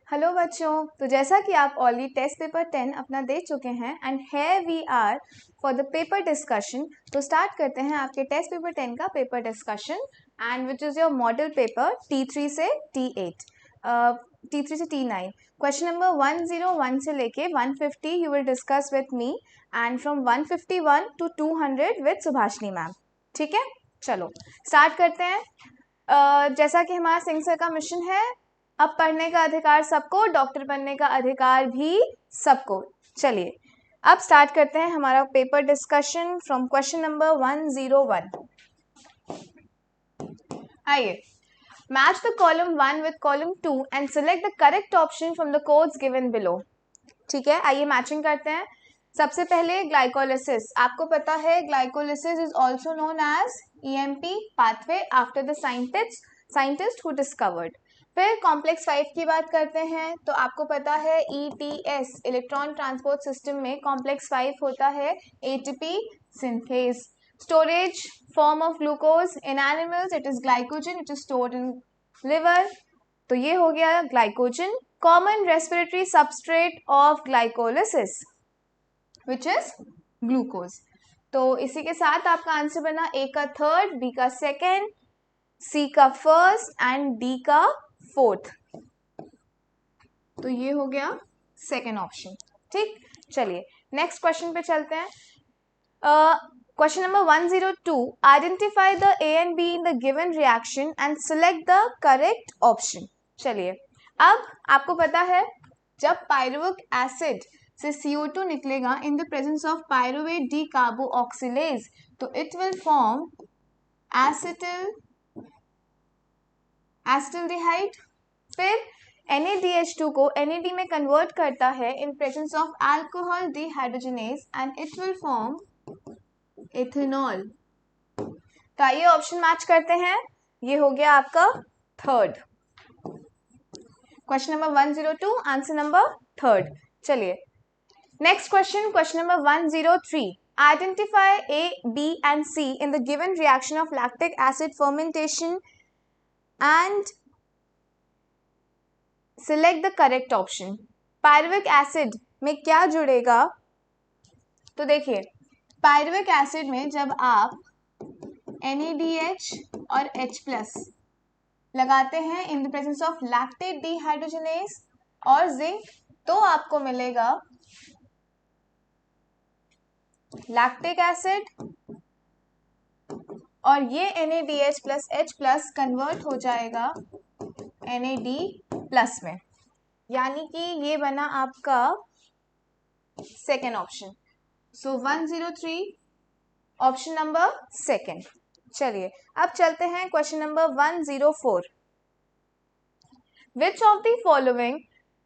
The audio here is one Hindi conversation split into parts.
हेलो बच्चों, तो जैसा कि आप ऑलरेडी टेस्ट पेपर 10 अपना दे चुके हैं and here we are for the paper discussion. तो स्टार्ट करते हैं आपके टेस्ट पेपर 10 का paper discussion and which is your model paper T3 से T8, T3 से T9। क्वेश्चन नंबर 101 से लेके 150 you will discuss with me and from 151 to 200 with Subhashini ma'am. ठीक है, चलो स्टार्ट करते हैं। जैसा कि हमारा सिंह सर का मिशन है, अब पढ़ने का अधिकार सबको, डॉक्टर बनने का अधिकार भी सबको। चलिए अब स्टार्ट करते हैं हमारा paper discussion from question number 101। आइए, match the column 1 with column 2 and select the correct option from the codes given below. ठीक है, आइए मैचिंग करते हैं। सबसे पहले ग्लाइकोलिसिस, आपको पता है glycolysis is also known as EMP pathway after the scientist who discovered. फिर कॉम्प्लेक्स 5 की बात करते हैं, तो आपको पता है ETS इलेक्ट्रॉन ट्रांसपोर्ट सिस्टम में कॉम्प्लेक्स 5 होता है ATP synthase. Storage form of glucose in animals, it is glycogen, it is stored in liver. तो ये हो गया glycogen. Common respiratory substrate of glycolysis which is glucose. तो इसी के साथ आपका आंसर बना A का थर्ड, B का सेकेंड, C का फर्स्ट एंड D का फोर्थ। तो ये हो गया सेकेंड ऑप्शन। ठीक, चलिए नेक्स्ट क्वेश्चन पे चलते हैं। Question number 102, identify the A and B in the given reaction and select the correct option। चलिए, अब आपको पता है जब पायरुविक एसिड से CO2 निकलेगा in the presence of pyruvate decarboxylase, तो इट विल फॉर्म एसिटल्डिहाइड। फिर NaDH2 को NAD में कन्वर्ट करता है इन presence of alcohol dehydrogenase and it will form ethanol. तो आइए ऑप्शन मैच करते हैं, ये हो गया आपका third. Question number 102 answer number third. चलिए next question, question number 103, identify A, B and C in the given reaction of lactic acid fermentation and select the correct option। Pyruvic acid में क्या जुड़ेगा? तो देखिए, पायरुविक एसिड में जब आप NaDH और H+ लगाते हैं इन the presence of lactate dehydrogenase और जिंक, तो आपको मिलेगा लैक्टिक एसिड और ये NaDH plus H+ कन्वर्ट हो जाएगा NAD+ में, यानी कि ये बना आपका सेकेंड ऑप्शन। सो 103 ऑप्शन नंबर सेकेंड। चलिए अब चलते हैं question number 104, which of the following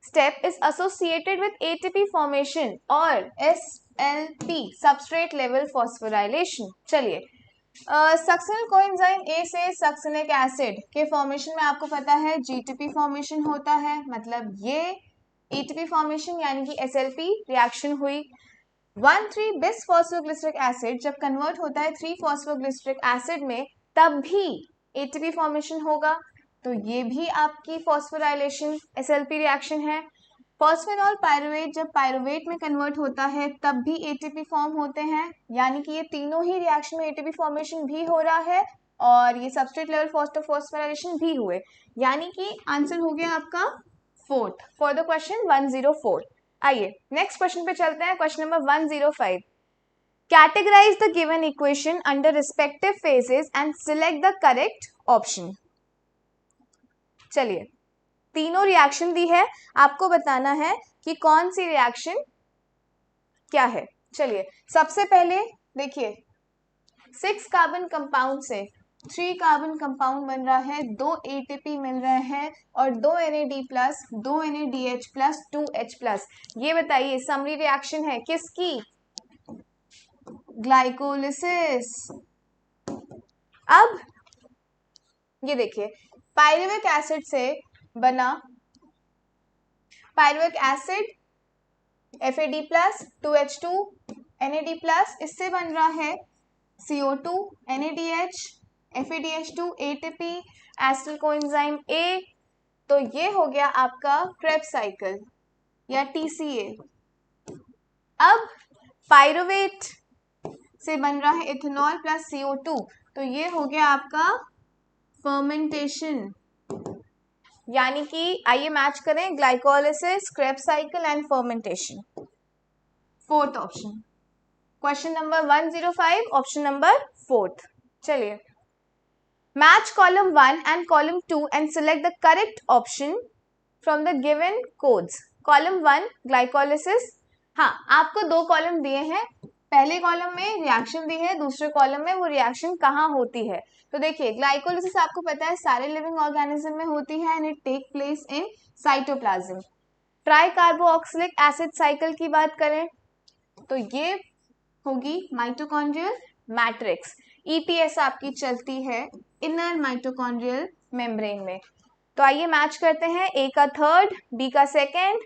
step is associated with ATP formation और SLP सबस्ट्रेट लेवल फॉस्फोराइलेशन। चलिए, सक्सिनल कोएंजाइम A से सक्सिनिक एसिड के फॉर्मेशन में आपको पता है GTP फॉर्मेशन होता है, मतलब ये ATP फॉर्मेशन यानी कि SLP रिएक्शन हुई। 1,3 बिस फॉस्फोग्लिसरिक एसिड जब कन्वर्ट होता है 3 फॉस्फोग्लिसरिक एसिड में, तब भी ATP फॉर्मेशन होगा, तो ये भी आपकी फॉस्फोराइलेशन SLP रिएक्शन है। फॉस्फेनॉल पायरुवेट जब पायरुवेट में कन्वर्ट होता है तब भी ATP फॉर्म होते हैं, यानी कि ये तीनों ही रिएक्शन में ATP फॉर्मेशन भी हो रहा है और ये सबस्ट्रेट लेवल फॉस्फोराइलेशन भी हुए, यानी कि आंसर हो गया आपका फोर्थ फॉर द क्वेश्चन 104। आइए नेक्स्ट क्वेश्चन पे चलते हैं, question number 105, categorise the given equation under respective phases and select the correct option. चलिए, तीनों रिएक्शन दी है, आपको बताना है कि कौन सी रिएक्शन क्या है। चलिए सबसे पहले देखिए, 6 कार्बन कंपाउंड से 3 कार्बन कंपाउंड बन रहा है, 2 ATP मिल रहे हैं और 2 NAD+, 2 NADH+, 2 H+। ये बताइए समरी रिएक्शन है किसकी? ग्लाइकोलिसिस। अब ये देखिए, पायरुविक एसिड से बना pyruvic acid FAD+, 2H2, NAD+, इससे बन रहा है CO2, NADH, FADH2, ATP, acetyl coenzyme A, तो ये हो गया आपका क्रेब्स साइकिल या TCA। अब पायरुवेट से बन रहा है इथेनॉल प्लस CO2, तो ये हो गया आपका फर्मेंटेशन। यानी कि आइए मैच करें glycolysis, Krebs cycle and fermentation. Fourth option, question number 105, option number 4। चलिए, match column 1 and column 2 and select the correct option from the given codes. Column 1 glycolysis, हाँ आपको दो कॉलम दिए हैं, पहले कॉलम में रिएक्शन दी है, दूसरे कॉलम में वो रिएक्शन कहाँ होती है। तो देखिए ग्लाइकोलिसिस आपको पता है सारे लिविंग ऑर्गेनिज्म में होती है and it take place in cytoplasm. Tricarboxylic acid cycle की बात करें तो ये होगी माइटोकॉन्ड्रियल मैट्रिक्स। EPS आपकी चलती है इनर माइटोकॉन्ड्रियल मेम्ब्रेन में। तो आइए मैच करते हैं, A का थर्ड, B का सेकेंड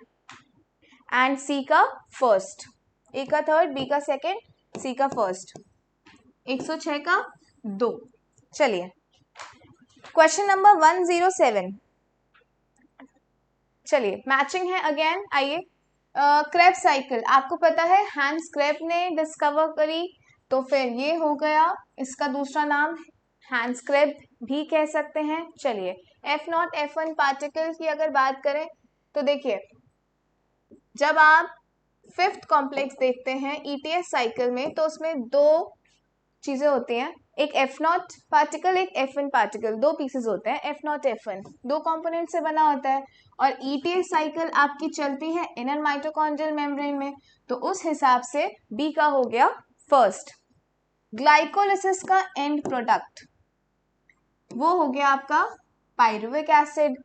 एंड C का फर्स्ट। A का थर्ड, B का सेकेंड, C का फर्स्ट। 106 का 2। चलिए क्वेश्चन नंबर 107। चलिए मैचिंग है अगेन। आइए क्रेब्स साइकिल आपको पता है हैंस क्रेब ने डिस्कवर करी, तो फिर ये हो गया, इसका दूसरा नाम हैंस क्रेब भी कह सकते हैं। चलिए F0 F1 पार्टिकल की अगर बात करें तो देखिए जब आप फिफ्थ कॉम्प्लेक्स देखते हैं ETS साइकिल में तो उसमें दो चीजें होती हैं, एक F0 पार्टिकल, एक F1 पार्टिकल, दो पीसेस होते हैं F0 F1, दो कंपोनेंट से बना होता है। और ETS साइकिल आपकी चलती है इनर माइटोकॉन्ड्रियल मेम्ब्रेन में, तो उस हिसाब से B का हो गया फर्स्ट। ग्लाइकोलिसिस का एंड प्रोडक्ट वो हो गया आपका पायरुविक एसिड।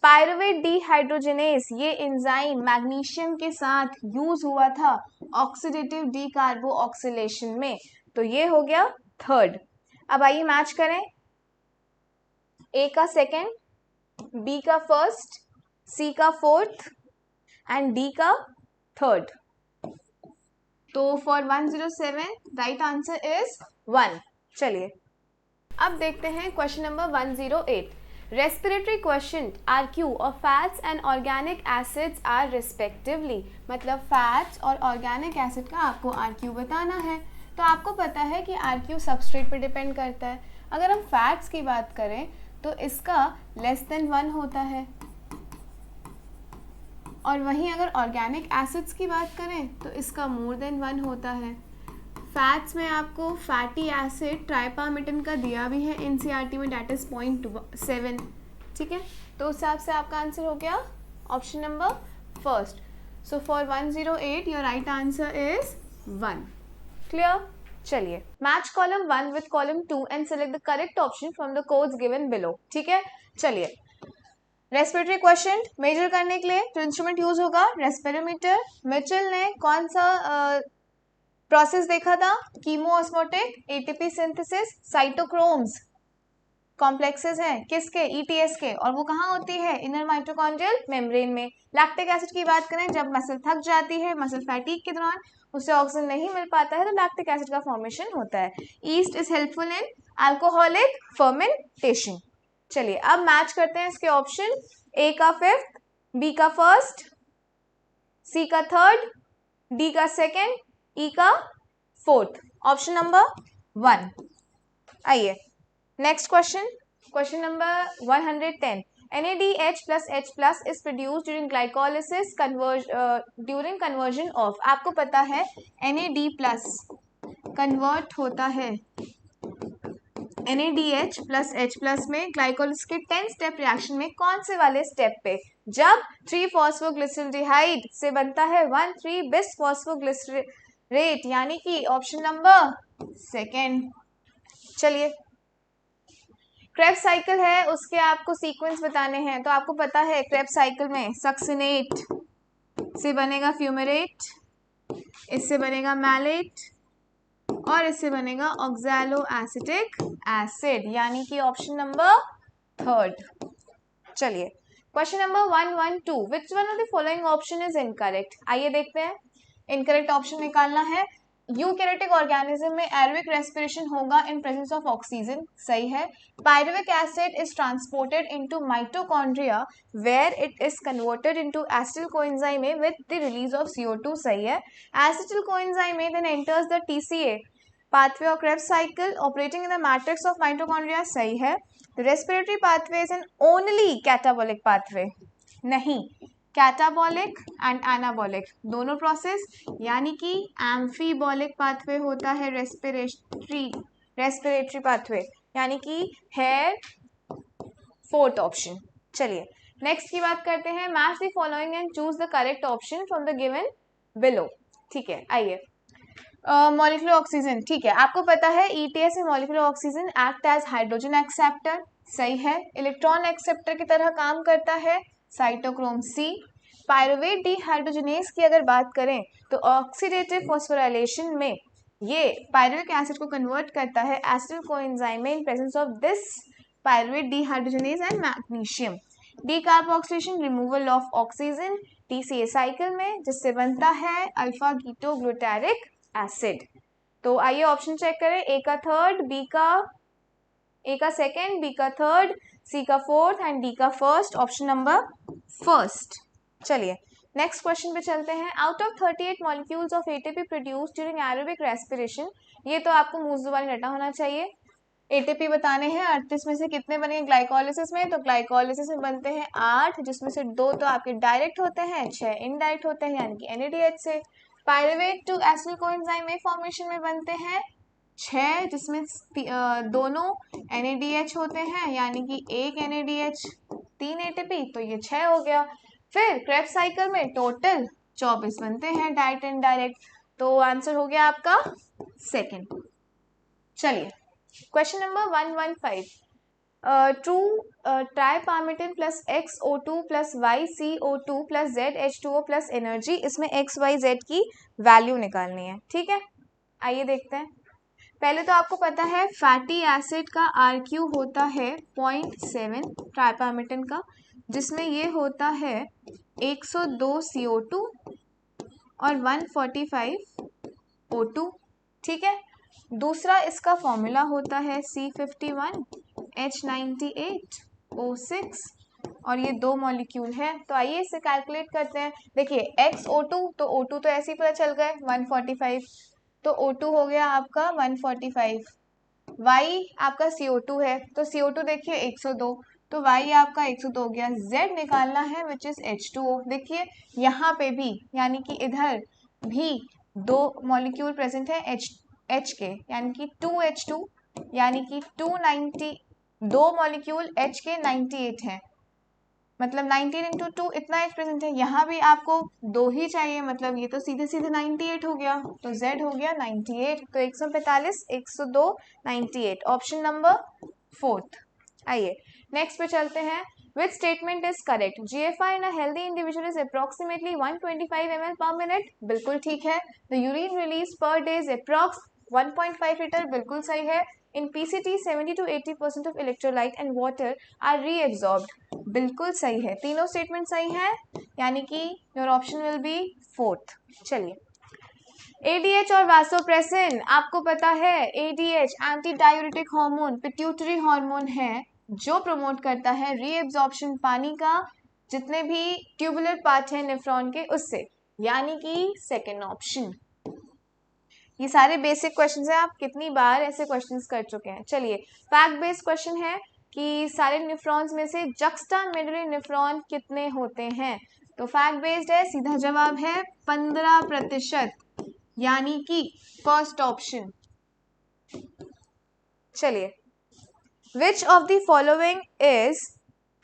पायरुवेट डिहाइड्रोजिनेस ये एंजाइम मैग्नीशियम के साथ यूज हुआ था ऑक्सीडेटिव डीकार्बोऑक्सिलेशन में, तो ये हो गया थर्ड। अब आइए मैच करें, A का सेकेंड, B का फर्स्ट, C का फोर्थ एंड D का थर्ड। तो फॉर 107 राइट आंसर इज 1। चलिए अब देखते हैं question number 108। Respiratory question RQ of fats and organic acids are respectively, मतलब फैट्स और ऑर्गेनिक एसिड का आपको RQ बताना है। तो आपको पता है कि RQ सबस्ट्रेट पे डिपेंड करता है। अगर हम फैट्स की बात करें तो इसका लेस देन 1 होता है, और वहीं अगर ऑर्गेनिक एसिड्स की बात करें तो इसका मोर देन 1 होता है। फैट्स में आपको फैटी एसिड ट्राइपामिटन का दिया भी है NCERT में, डेट इज 0.7। ठीक है, तो उस हिसाब से आपका आंसर हो गया option number first. So for 108 your right answer is 1। Clear? चलिए match column 1 with column 2 and select the correct option from the codes given below. ठीक है, चलिए रेस्पिरेटरी क्वेश्चन मेजर करने के लिए जो इंस्ट्रूमेंट यूज होगा रेस्पिरोमीटर। मिचेल ने कौन सा प्रोसेस देखा था? कीमोऑस्मोटिक, ATP सिंथेसिस, साइटोक्रोम्स कॉम्प्लेक्सेस हैं किसके? ETS के, और वो कहाँ होती है? इनर माइटोकॉन्ड्रियल मेम्ब्रेन में। लैक्टिक एसिड की बात करें, जब मसल थक जाती है, मसल फैटीग के दौरान उससे ऑक्सीजन नहीं मिल पाता है तो लैक्टिक एसिड का फॉर्मेशन होता है। East is helpful in alcoholic fermentation. चलिए अब मैच करते हैं इसके ऑप्शन। A का फिफ्थ, B का फर्स्ट, C का थर्ड, D का सेकेंड, E का फोर्थ। Option number 1। आइए next question, question number 110। NADH plus H plus is produced during glycolysis during conversion of, आपको पता है NAD plus कन्वर्ट होता है NADH plus H plus में ग्लाइकोलिसिस के 10 स्टेप रिएक्शन में कौन से वाले स्टेप पे? जब 3-फॉस्फोग्लिसरेल्डिहाइड से बनता है 1,3-बिस-फॉस्फोग्लिसरेट, यानी कि ऑप्शन नंबर सेकेंड। चलिए क्रेब्स साइकिल है, उसके आपको सीक्वेंस बताने हैं। तो आपको पता है क्रेब्स साइकिल में सक्सिनेट से बनेगा फ्यूमेरेट, इससे बनेगा मैलेट, और इससे बनेगा ऑक्सैलो एसिटिक एसिड, यानी कि ऑप्शन नंबर थर्ड। चलिए question number 112। Which one of the following option is incorrect? आइए देखते हैं, इनकरेक्ट ऑप्शन निकालना है। यूकैरियोटिक ऑर्गेनिज्म में एरोबिक रेस्पिरेशन होगा इन प्रेजेंस ऑफ ऑक्सीजन, सही है। Pyruvic acid is transported into mitochondria where it is converted into acetyl coenzyme with the release of CO2, सही है। Acetyl coenzyme then enters the TCA pathway or Krebs cycle operating in the matrix of mitochondria, सही है। The respiratory pathway is an only catabolic pathway, नहीं, कैटाबॉलिक एंड एनाबॉलिक दोनों प्रोसेस, यानी कि एम्फीबॉलिक पाथवे होता है रेस्पिरेटरी पाथवे, यानी कि है फोर्थ ऑप्शन। चलिए नेक्स्ट की बात करते हैं। Match the following and choose the correct option from the given below. ठीक है, आइए। मॉलिक्यूलर ऑक्सीजन, ठीक है, आपको पता है ETS में molecular oxygen act as hydrogen acceptor, सही है। इलेक्ट्रॉन एक्सेप्टर की तरह काम करता है, साइटोक्रोम C। पायरुवेट डिहाइड्रोजनेज की अगर बात करें तो ऑक्सीडेटिव फॉस्फोराइलेशन में ये पायरुविक एसिड को कन्वर्ट करता है acetyl coenzyme in presence of this pyruvate dehydrogenase and magnesium. Decarboxylation removal of oxygen TCA cycle में, जिससे बनता है अल्फा कीटो ग्लूटारिक एसिड। तो आइए ऑप्शन चेक करें, ए का थर्ड, ए का सेकेंड, बी का थर्ड, सी का फोर्थ एंड डी का फर्स्ट, ऑप्शन नंबर फर्स्ट। चलिए नेक्स्ट क्वेश्चन पे चलते हैं। Out of 38 molecules of ATP produced during aerobic respiration, ये तो आपको मुंह जुबानी रटा होना चाहिए। ATP बताने हैं 38 में से कितने बने ग्लाइकोलिसिस में, तो ग्लाइकोलिसिस में बनते हैं 8, जिसमें से 2 तो आपके डायरेक्ट होते हैं, 6 इनडायरेक्ट होते हैं, यानी कि NADH से। Pyruvate to acetyl coenzyme formation में बनते हैं 6, जिसमें दोनों NADH होते हैं, यानी कि एक NADH 3 ATP, तो ये 6 हो गया। फिर क्रेब्स साइकिल में टोटल 24 बनते हैं डायरेक्ट एंड डायरेक्ट, तो आंसर हो गया आपका सेकंड। चलिए question number 115, true tripalmitin plus XO2 plus YCO2 plus ZH2O plus energy, इसमें XYZ की वैल्यू निकालनी है, ठीक है। आइए देखते हैं। पहले तो आपको पता है फैटी एसिड का RQ होता है 0.7 ट्राइपार्मिटिन का, जिसमें ये होता है 102 CO2 और 145 O2, ठीक है। दूसरा इसका फॉर्मूला होता है C51 H98 O6, और ये 2 मॉलिक्यूल है। तो आइए इसे कैलकुलेट करते हैं। देखिए XO2, तो O2 तो ऐसे ही पता चल गए 145, तो O2 हो गया आपका 145, Y आपका CO2 है, तो CO2 देखिए 102, तो Y आपका 102 हो गया। Z निकालना है विच इज H2O। देखिए यहाँ पे भी, यानी कि इधर भी 2 मॉलिक्यूल प्रेजेंट है H के, यानी कि 2H2, यानी कि 290, 2 मॉलिक्यूल H के 98 है, मतलब 19 इंटू 2 इतना H प्रेजेंट है। यहाँ भी आपको 2 ही चाहिए, मतलब ये तो सीधे सीधे 98 हो गया, तो Z हो गया 98, तो 145 102 98, ऑप्शन नंबर फोर्थ। आइए नेक्स्ट पे चलते हैं। Which statement is correct? GFR in a healthy individual is approximately 125 ml per minute, बिल्कुल ठीक है। The urine released per day is approx 1.5 litre, बिल्कुल सही है। In PCT 70 to 80% of electrolyte and water are reabsorbed, बिल्कुल सही है। तीनों स्टेटमेंट सही है, यानी कि your option will be fourth. चलिए ADH और वासोप्रेसिन, आपको पता है ADH anti diuretic hormone, pituitary hormone है, जो प्रमोट करता है रीएब्जॉर्प्शन पानी का, जितने भी ट्यूबुलर पार्ट है नेफ्रॉन के उससे, यानी कि सेकेंड ऑप्शन। ये सारे बेसिक क्वेश्चंस हैं, आप कितनी बार ऐसे क्वेश्चंस कर चुके हैं। चलिए फैक्ट बेस्ड क्वेश्चन है कि सारे नेफ्रॉन्स में से जक्स्टा मेडुलरी नेफ्रॉन कितने होते हैं, तो फैक्ट बेस्ड है, सीधा जवाब है 15%, यानी कि फर्स्ट ऑप्शन। चलिए विच of the following is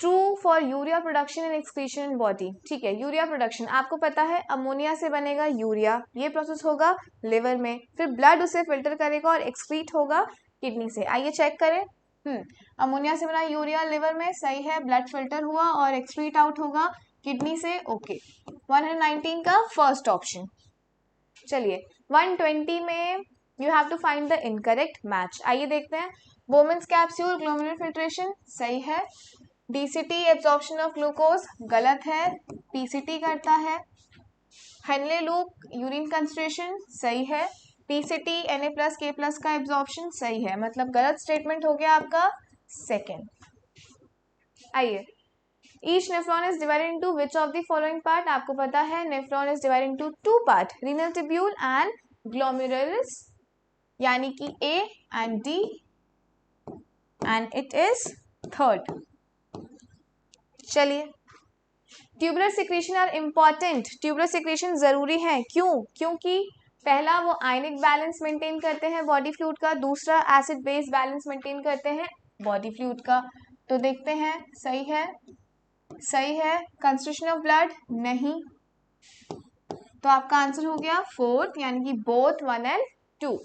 true for urea production and excretion in body, ठीक है। यूरिया प्रोडक्शन आपको पता है अमोनिया से बनेगा यूरिया, ये प्रोसेस होगा लिवर में, फिर ब्लड उसे फिल्टर करेगा और एक्सक्रीट होगा किडनी से। आइए चेक करें। अमोनिया से बना यूरिया लिवर में, सही है, ब्लड फिल्टर हुआ और एक्सक्रीट आउट होगा किडनी से, ओके। 119 का फर्स्ट ऑप्शन। चलिए 120 में you have to find the incorrect match. आइए देखते हैं। बोमेंस कैप्सूल ग्लोमेरुलर फिल्ट्रेशन, सही है। DCT एब्जॉर्प्शन ऑफ ग्लूकोज, गलत है, PCT करता है। हेनले लूप यूरिन कंसंट्रेशन, सही है। टी से टी Na प्लस के प्लस का एब्जॉर्प्शन सही है, मतलब गलत स्टेटमेंट हो गया आपका सेकेंड। आइए, each nephron is divided into which of the following part. आपको पता है nephron is divided into two part, renal tubule and glomerulus, यानी कि A and D, and it is third. चलिए, tubular secretion are important, tubular secretion जरूरी है, क्यों? क्योंकि पहला वो आयनिक बैलेंस मेंटेन करते हैं बॉडी फ्लूइड का, दूसरा एसिड बेस बैलेंस मेंटेन करते हैं बॉडी फ्लूइड का। तो देखते हैं, सही है, सही है। कंस्ट्रक्शन ऑफ ब्लड नहीं, तो आपका आंसर हो गया फोर्थ, यानी कि बोथ 1 एंड 2।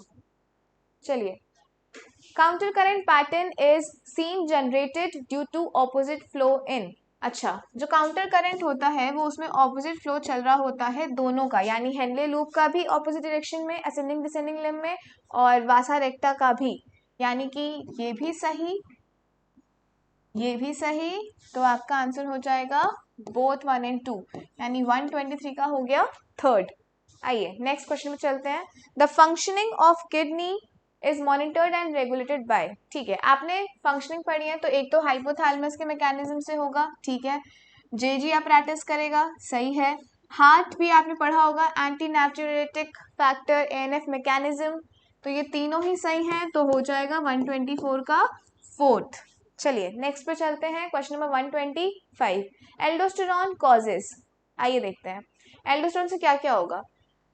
चलिए, counter current pattern is seen generated due to opposite flow in. अच्छा, जो काउंटर करंट होता है वो उसमें ऑपोजिट फ्लो चल रहा होता है दोनों का, यानी हेनले लूप का भी ऑपोजिट डायरेक्शन में असेंडिंग डिसेंडिंग लिम्ब में, और वासा रेक्टा का भी, यानी कि ये भी सही, ये भी सही। तो आपका आंसर हो जाएगा बोथ 1 एंड 2, यानी 123 का हो गया थर्ड। आइए नेक्स्ट क्वेश्चन में चलते हैं। The functioning of kidney is monitored and regulated by. ठीक है, आपने फंक्शनिंग पढ़ी है, तो एक तो हाइपोथैलेमस के मैकेनिज्म से होगा, ठीक है, जेजी अपैरेटस करेगा, सही है। हार्ट भी आपने पढ़ा होगा, एंटी नाट्यूरेटिक फैक्टर, एएनएफ मैकेनिज्म, तो ये तीनों ही सही हैं, तो हो जाएगा 124 का फोर्थ। चलिए नेक्स्ट पे चलते हैं, क्वेश्चन नंबर 125, एल्डोस्टेरॉन कॉजेस। आइए देखते हैं, एल्डोस्टेरॉन से क्या क्या होगा।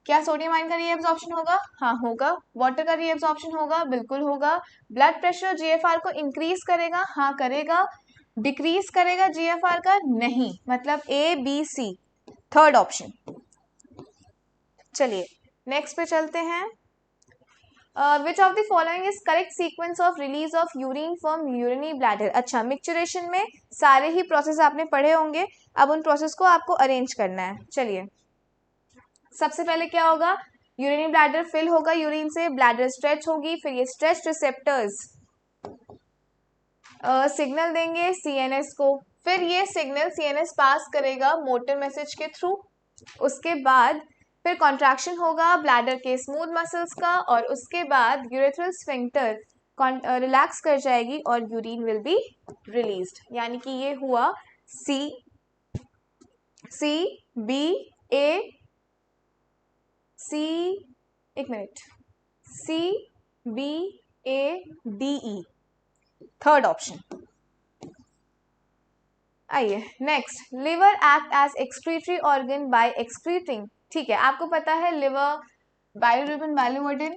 क्या सोडियम आयन का रीएब्जॉर्प्शन होगा? हाँ होगा। वाटर का रीएब्जॉर्प्शन होगा? बिल्कुल होगा। ब्लड प्रेशर जीएफआर को इंक्रीज करेगा? हाँ करेगा। डिक्रीज करेगा जीएफआर का? नहीं, मतलब A B C, third option. चलिए नेक्स्ट पे चलते हैं, which of the following is correct sequence of release of urine from urinary bladder. अच्छा, मिक्सचरेशन में सारे ही प्रोसेस आपने पढ़े होंगे, अब उन प्रोसेस को आपको अरेंज करना है। चलिए, सबसे पहले क्या होगा, यूरिनरी ब्लैडर फिल होगा यूरिन से, ब्लैडर स्ट्रेच होगी, फिर ये स्ट्रेच रिसेप्टर्स सिग्नल देंगे सीएनएस को, फिर ये सिग्नल सीएनएस पास करेगा मोटर मैसेज के थ्रू। उसके बाद फिर कॉन्ट्रैक्शन होगा ब्लैडर के स्मूथ मसल्स का, और उसके बाद यूरेथ्रल स्फिंक्टर रिलैक्स कर जाएगी और यूरिन विल बी रिलीज्ड, यानी कि ये हुआ सी बी ए सी, एक minute, C B A D E, third option. आइए next, liver act as excretory organ by excreting. ठीक है, आपको पता है लिवर बायोरिबन बाइलोवर्डिन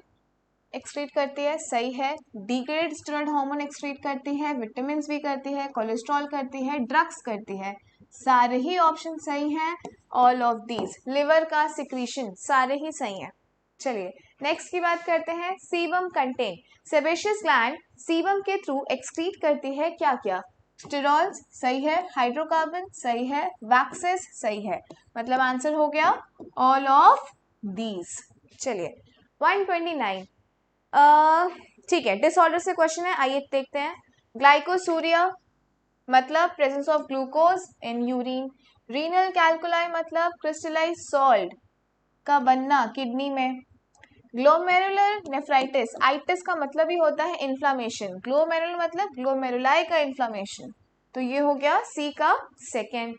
एक्सक्रीट करती है, सही है। डिग्रेडेड स्टेरॉइड हार्मोन एक्सक्रीट करती है, विटामिन भी करती है, कोलेस्ट्रॉल करती है, ड्रग्स करती है, सारे ही ऑप्शन सही हैं। ऑल ऑफ दीज, लिवर का सिक्रीशन सारे ही सही हैं। चलिए नेक्स्ट की बात करते हैं, sebum contain, sebaceous gland sebum के थ्रू एक्सक्रीट करती है क्या क्या? स्टेरॉल्स सही है, हाइड्रोकार्बन सही है, वैक्सेस सही है, मतलब आंसर हो गया ऑल ऑफ दीज। चलिए 129, ठीक है, डिसऑर्डर से क्वेश्चन है, आइए देखते हैं। ग्लाइकोसूरिया मतलब presence of glucose in urine, renal कैल्कुलाई मतलब क्रिस्टलाइज सॉल्ट का बनना किडनी में, ग्लोमेरुलर नेफ्राइटिस, आइटिस का मतलब ही होता है इन्फ्लामेशन, ग्लोमेरुलर मतलब ग्लोमेरुलाई का इन्फ्लामेशन, तो ये हो गया सी का सेकेंड।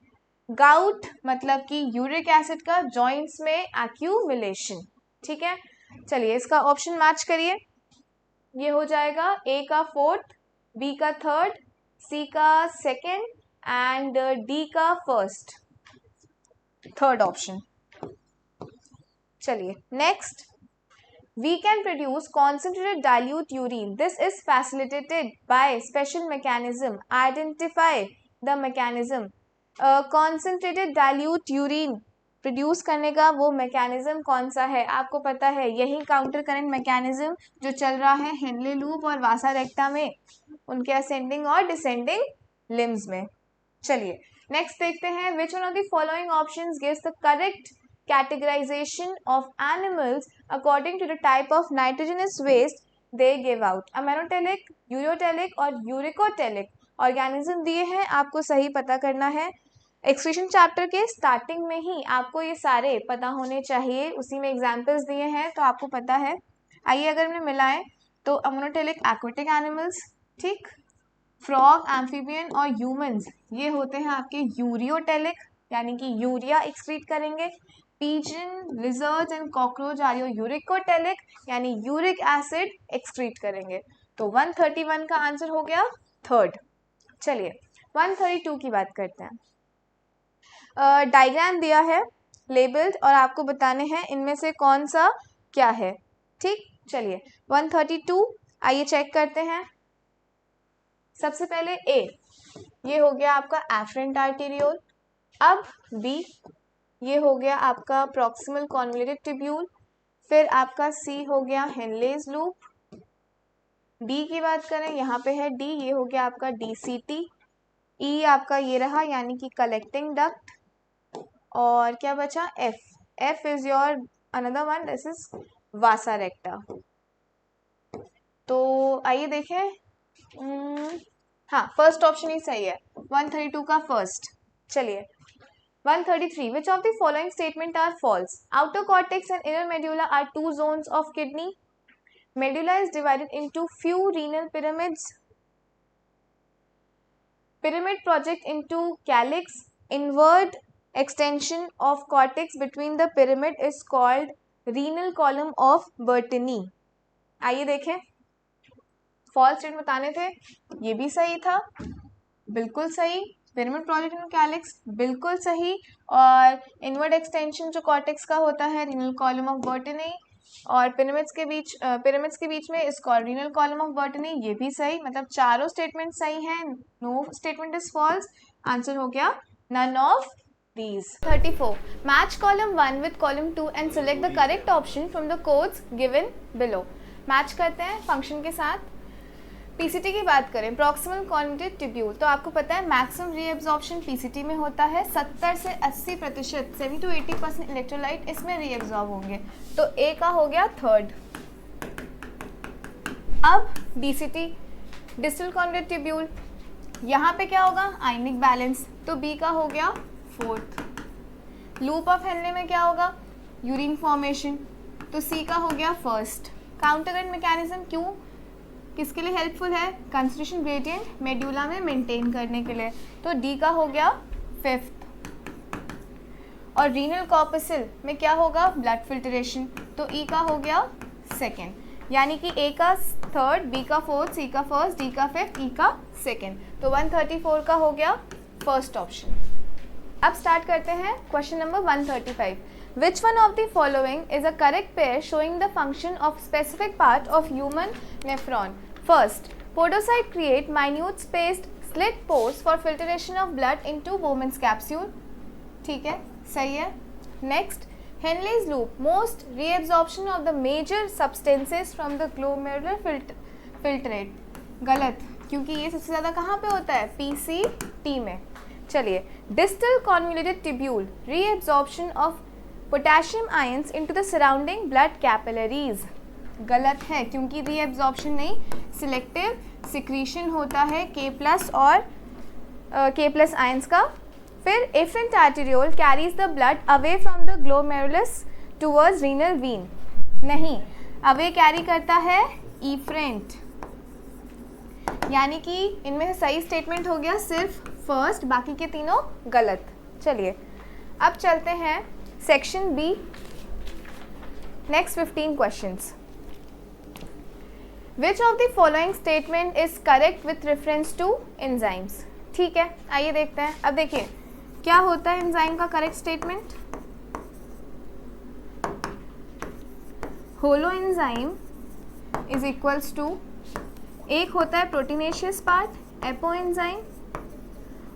गाउट मतलब कि यूरिक एसिड का जॉइंट्स में एक्यूमुलेशन, ठीक है। चलिए इसका ऑप्शन मैच करिए, ये हो जाएगा ए का फोर्थ, बी का थर्ड, सी का सेकेंड एंड डी का फर्स्ट, थर्ड ऑप्शन। चलिए next, we can produce concentrated dilute urine. This is facilitated by special mechanism. Identify the mechanism. Concentrated dilute urine produce करने का वो मैकेनिज्म कौन सा है? आपको पता है यही काउंटर करंट मैकेनिज्म जो चल रहा है हेनले लूप और वासा रेक्टा में, उनके असेंडिंग और डिसेंडिंग लिम्स में। चलिए नेक्स्ट देखते हैं, विच one of the following options gives the correct categorization of animals according to the type of nitrogenous waste they give out. अमेनोटेलिक, यूरोटेलिक और यूरिकोटेलिक ऑर्गेनिज्म दिए हैं, आपको सही पता करना है। एक्सक्रीशन चैप्टर के स्टार्टिंग में ही आपको ये सारे पता होने चाहिए, उसी में एग्जाम्पल्स दिए हैं तो आपको पता है। आइए अगर हमने मिलाएं तो अमोनोटेलिक एक्वेटिक एनिमल्स, ठीक, फ्रॉग, एम्फीबियन और ह्यूमंस ये होते हैं आपके यूरियोटेलिक, यानी कि यूरिया एक्सक्रीट करेंगे। Pigeon, lizards and cockroach are your uricotelic, यानी यूरिक एसिड एक्सक्रीट करेंगे। तो 131 का आंसर हो गया थर्ड। चलिए 132 की बात करते हैं। डायग्राम दिया है लेबल्ड और आपको बताने हैं इनमें से कौन सा क्या है, ठीक। चलिए 132 आइए चेक करते हैं। सबसे पहले ए, ये हो गया आपका एफरेंट आर्टेरियोल। अब बी, ये हो गया आपका प्रॉक्सिमल कॉन्वोल्यूटेड ट्यूब्यूल। फिर आपका सी हो गया हेनलेज लूप। डी की बात करें, यहाँ पे है डी, ये हो गया आपका डीसीटी। ई आपका ये रहा यानी कि कलेक्टिंग डक्ट। और क्या बचा, F, F is your another one, this is वासा रेक्टा। तो आइए देखें, हाँ फर्स्ट ऑप्शन ही सही है, 132 का फर्स्ट। चलिए 133, which of the following statement are false? Outer cortex and inner medulla are two zones of kidney. Medulla is divided into few renal pyramids. Pyramid project into calyx. Inward extension of cortex between the pyramid is called renal column of Bertini. आइए देखें, फॉल्स स्टेटमेंट बताने थे, ये भी सही था, बिल्कुल सही। पिरामिड प्रोजेक्ट इन कैलिक्स बिल्कुल सही। और इनवर्ड एक्सटेंशन जो कॉर्टेक्स का होता है रीनल कॉलम ऑफ बर्टनी, और पिरामिड्स के बीच में is called renal column of Bertin, ये भी सही। मतलब चारों स्टेटमेंट सही हैं, no statement is false. Answer हो गया none of these. 34, match column 1 with column 2 and select the correct option from the codes given below. Match करते हैं फंक्शन के साथ। पीसीटी की बात करें, प्रॉक्सिमल कॉन्वोल्यूटेड ट्यूब्यूल, तो आपको पता है मैक्सिमम रीएब्जॉर्प्शन पीसीटी में होता है 70 से 80%, 70 to 80% इलेक्ट्रोलाइट इसमें रीएब्जॉर्ब होंगे। तो ए का हो गया थर्ड। अब डीसीटी, डिस्टल कॉन्वोल्यूटेड ट्यूब्यूल, यहाँ पे क्या होगा, आयनिक बैलेंस, तो बी का हो गया फोर्थ। लूप ऑफ हेनले में क्या होगा, यूरिन फॉर्मेशन, तो सी का हो गया फर्स्ट। काउंटरकरेंट मैकेनिज्म क्यों, किसके लिए हेल्पफुल है, कंसंट्रेशन ग्रेडियंट मेड्यूला में मेंटेन करने के लिए, तो डी का हो गया फिफ्थ। और रीनल कॉर्पसल में क्या होगा, ब्लड फिल्ट्रेशन, तो ई का हो गया सेकेंड। यानी कि ए का थर्ड, बी का फोर्थ, सी का फर्स्ट, डी का फिफ्थ, ई का सेकेंड। तो 134 का हो गया फर्स्ट ऑप्शन। अब स्टार्ट करते हैं question number 135। Which one of the following is a correct pair showing the function of specific part of human nephron? First, podocyte create minute spaced slit pores for filtration of blood into Bowman's capsule. ठीक है, सही है। Next, Henle's loop, most reabsorption of the major substances from the glomerular filtrate. गलत, क्योंकि ये सबसे ज़्यादा कहाँ पे होता है, PCT में। चलिए, distal convoluted tubule, reabsorption of potassium ions into the surrounding blood capillaries. गलत है, क्योंकि रीएब्जॉर्प्शन नहीं, सिलेक्टिव सिक्रीशन होता है K+ और K+ आयंस का। फिर afferent arteriole carries the blood away from the glomerulus towards renal vein. नहीं, अवे कैरी करता है इफरेंट। यानी कि इनमें से सही स्टेटमेंट हो गया सिर्फ फर्स्ट, बाकी के तीनों गलत। चलिए अब चलते हैं section B, next 15 questions. Which of the following statement is correct with reference to enzymes. ठीक है, आइए देखते हैं। अब देखिए क्या होता है एंजाइम का correct statement, holoenzyme is equals to, एक होता है प्रोटीनेशियस पार्ट एपो एंजाइम,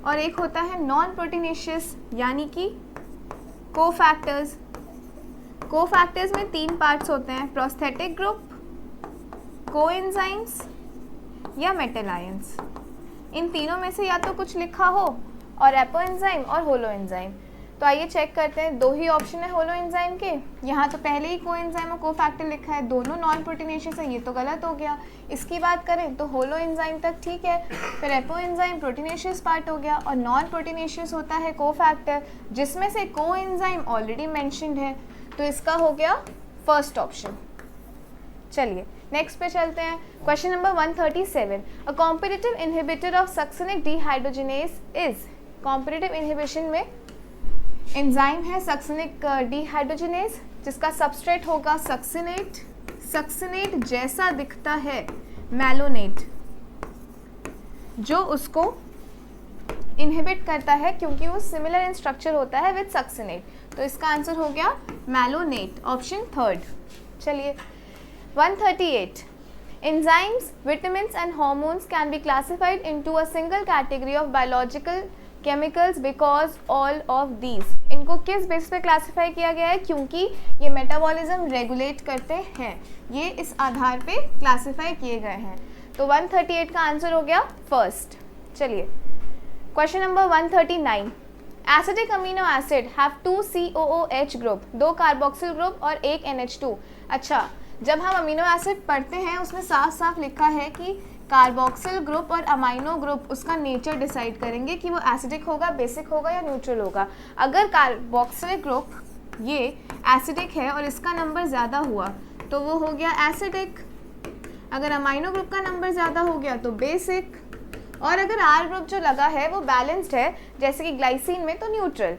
और एक होता है नॉन प्रोटीनेशियस यानी कि कोफैक्टर्स। कोफैक्टर्स में 3 पार्ट्स होते हैं, प्रोस्थेटिक ग्रुप, कोएंजाइम्स या मेटल आयंस। इन तीनों में से या तो कुछ लिखा हो, और एपो एंजाइम और होलो एंजाइम। तो आइए चेक करते हैं, 2 ही ऑप्शन है होलो एंजाइम के। यहाँ तो पहले ही कोएंजाइम और कोफैक्टर लिखा है, दोनों नॉन प्रोटीनेशियस है, ये तो गलत हो गया। इसकी बात करें तो होलो एंजाइम तक ठीक है, फिर एपो एंजाइम प्रोटीनेशियस पार्ट हो गया, और नॉन प्रोटीनेशियस होता है कोफैक्टर, जिसमें से कोएंजाइम ऑलरेडी मेंशन्ड है। तो इसका हो गया फर्स्ट ऑप्शन। चलिए नेक्स्ट पे चलते हैं। Question number 137, a competitive inhibitor of succinic dehydrogenase is. Competitive inhibition में एंजाइम है सक्सिनिक डीहाइड्रोजिनेज, जिसका सबस्ट्रेट होगा सक्सिनेट। सक्सिनेट जैसा दिखता है मैलोनेट, जो उसको इनहिबिट करता है क्योंकि वो सिमिलर इन स्ट्रक्चर होता है विद सक्सिनेट। तो इसका आंसर हो गया मैलोनेट, ऑप्शन थर्ड। चलिए 138, enzymes, vitamins and hormones can be classified into a single category of biological chemicals because all of these। इनको किस बेस पे क्लासीफाई किया गया है? क्योंकि ये मेटाबॉलिज्म रेगुलेट करते हैं, ये इस आधार पे क्लासीफाई किए गए हैं। तो 138 का आंसर हो गया फर्स्ट। चलिए question number 139, acidic amino acid have 2 COOH group, 2 carboxyl group और 1 NH2। अच्छा, जब हम अमीनो एसिड पढ़ते हैं उसमें साफ साफ लिखा है कि कार्बोक्सिल ग्रुप और अमाइनो ग्रुप उसका नेचर डिसाइड करेंगे कि वो एसिडिक होगा, बेसिक होगा या न्यूट्रल होगा। अगर कार्बोक्सिल ग्रुप ये एसिडिक है और इसका नंबर ज़्यादा हुआ तो वो हो गया एसिडिक, अगर अमाइनो ग्रुप का नंबर ज़्यादा हो गया तो बेसिक, और अगर आर ग्रुप जो लगा है वो बैलेंस्ड है जैसे कि ग्लाइसिन में तो न्यूट्रल।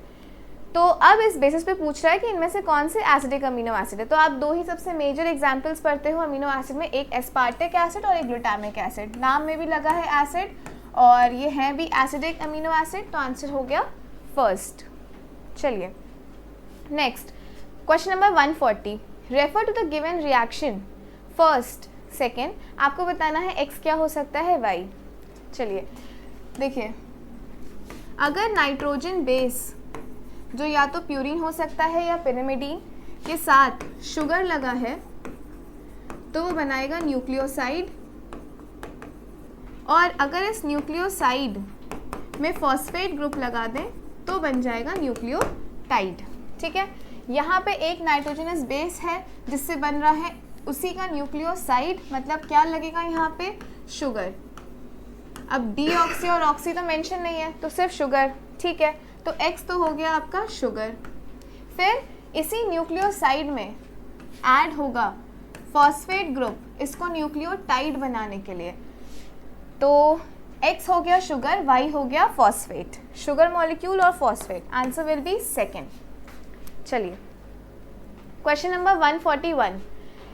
तो अब इस बेसिस पे पूछ रहा है कि इनमें से कौन से एसिडिक अमीनो एसिड है। तो आप दो ही सबसे मेजर एग्जांपल्स पढ़ते हो अमीनो एसिड में, एक एस्पार्टिक एसिड और एक ग्लूटामिक एसिड। नाम में भी लगा है एसिड और ये है भी एसिडिक अमीनो एसिड, तो आंसर हो गया फर्स्ट। चलिए next question number 140, refer to the given reaction first second. आपको बताना है एक्स क्या हो सकता है, वाई। चलिए देखिए, अगर नाइट्रोजन बेस जो या तो प्यूरिन हो सकता है या पिरिमिडीन के साथ शुगर लगा है तो वो बनाएगा न्यूक्लियोसाइड, और अगर इस न्यूक्लियोसाइड में फॉस्फेट ग्रुप लगा दें तो बन जाएगा न्यूक्लियोटाइड। ठीक है, यहाँ पे एक नाइट्रोजनस बेस है जिससे बन रहा है उसी का न्यूक्लियोसाइड, मतलब क्या लगेगा यहाँ पे, शुगर। अब डीऑक्सी और ऑक्सी तो मेंशन नहीं है तो सिर्फ शुगर। ठीक है, तो X तो हो गया आपका शुगर। फिर इसी न्यूक्लियोसाइड में ऐड होगा फॉस्फेट ग्रुप, इसको न्यूक्लियोटाइड बनाने के लिए। तो X हो गया शुगर, Y हो गया फॉस्फेट, शुगर मॉलिक्यूल और phosphate. Answer will be second. चलिए question number 141,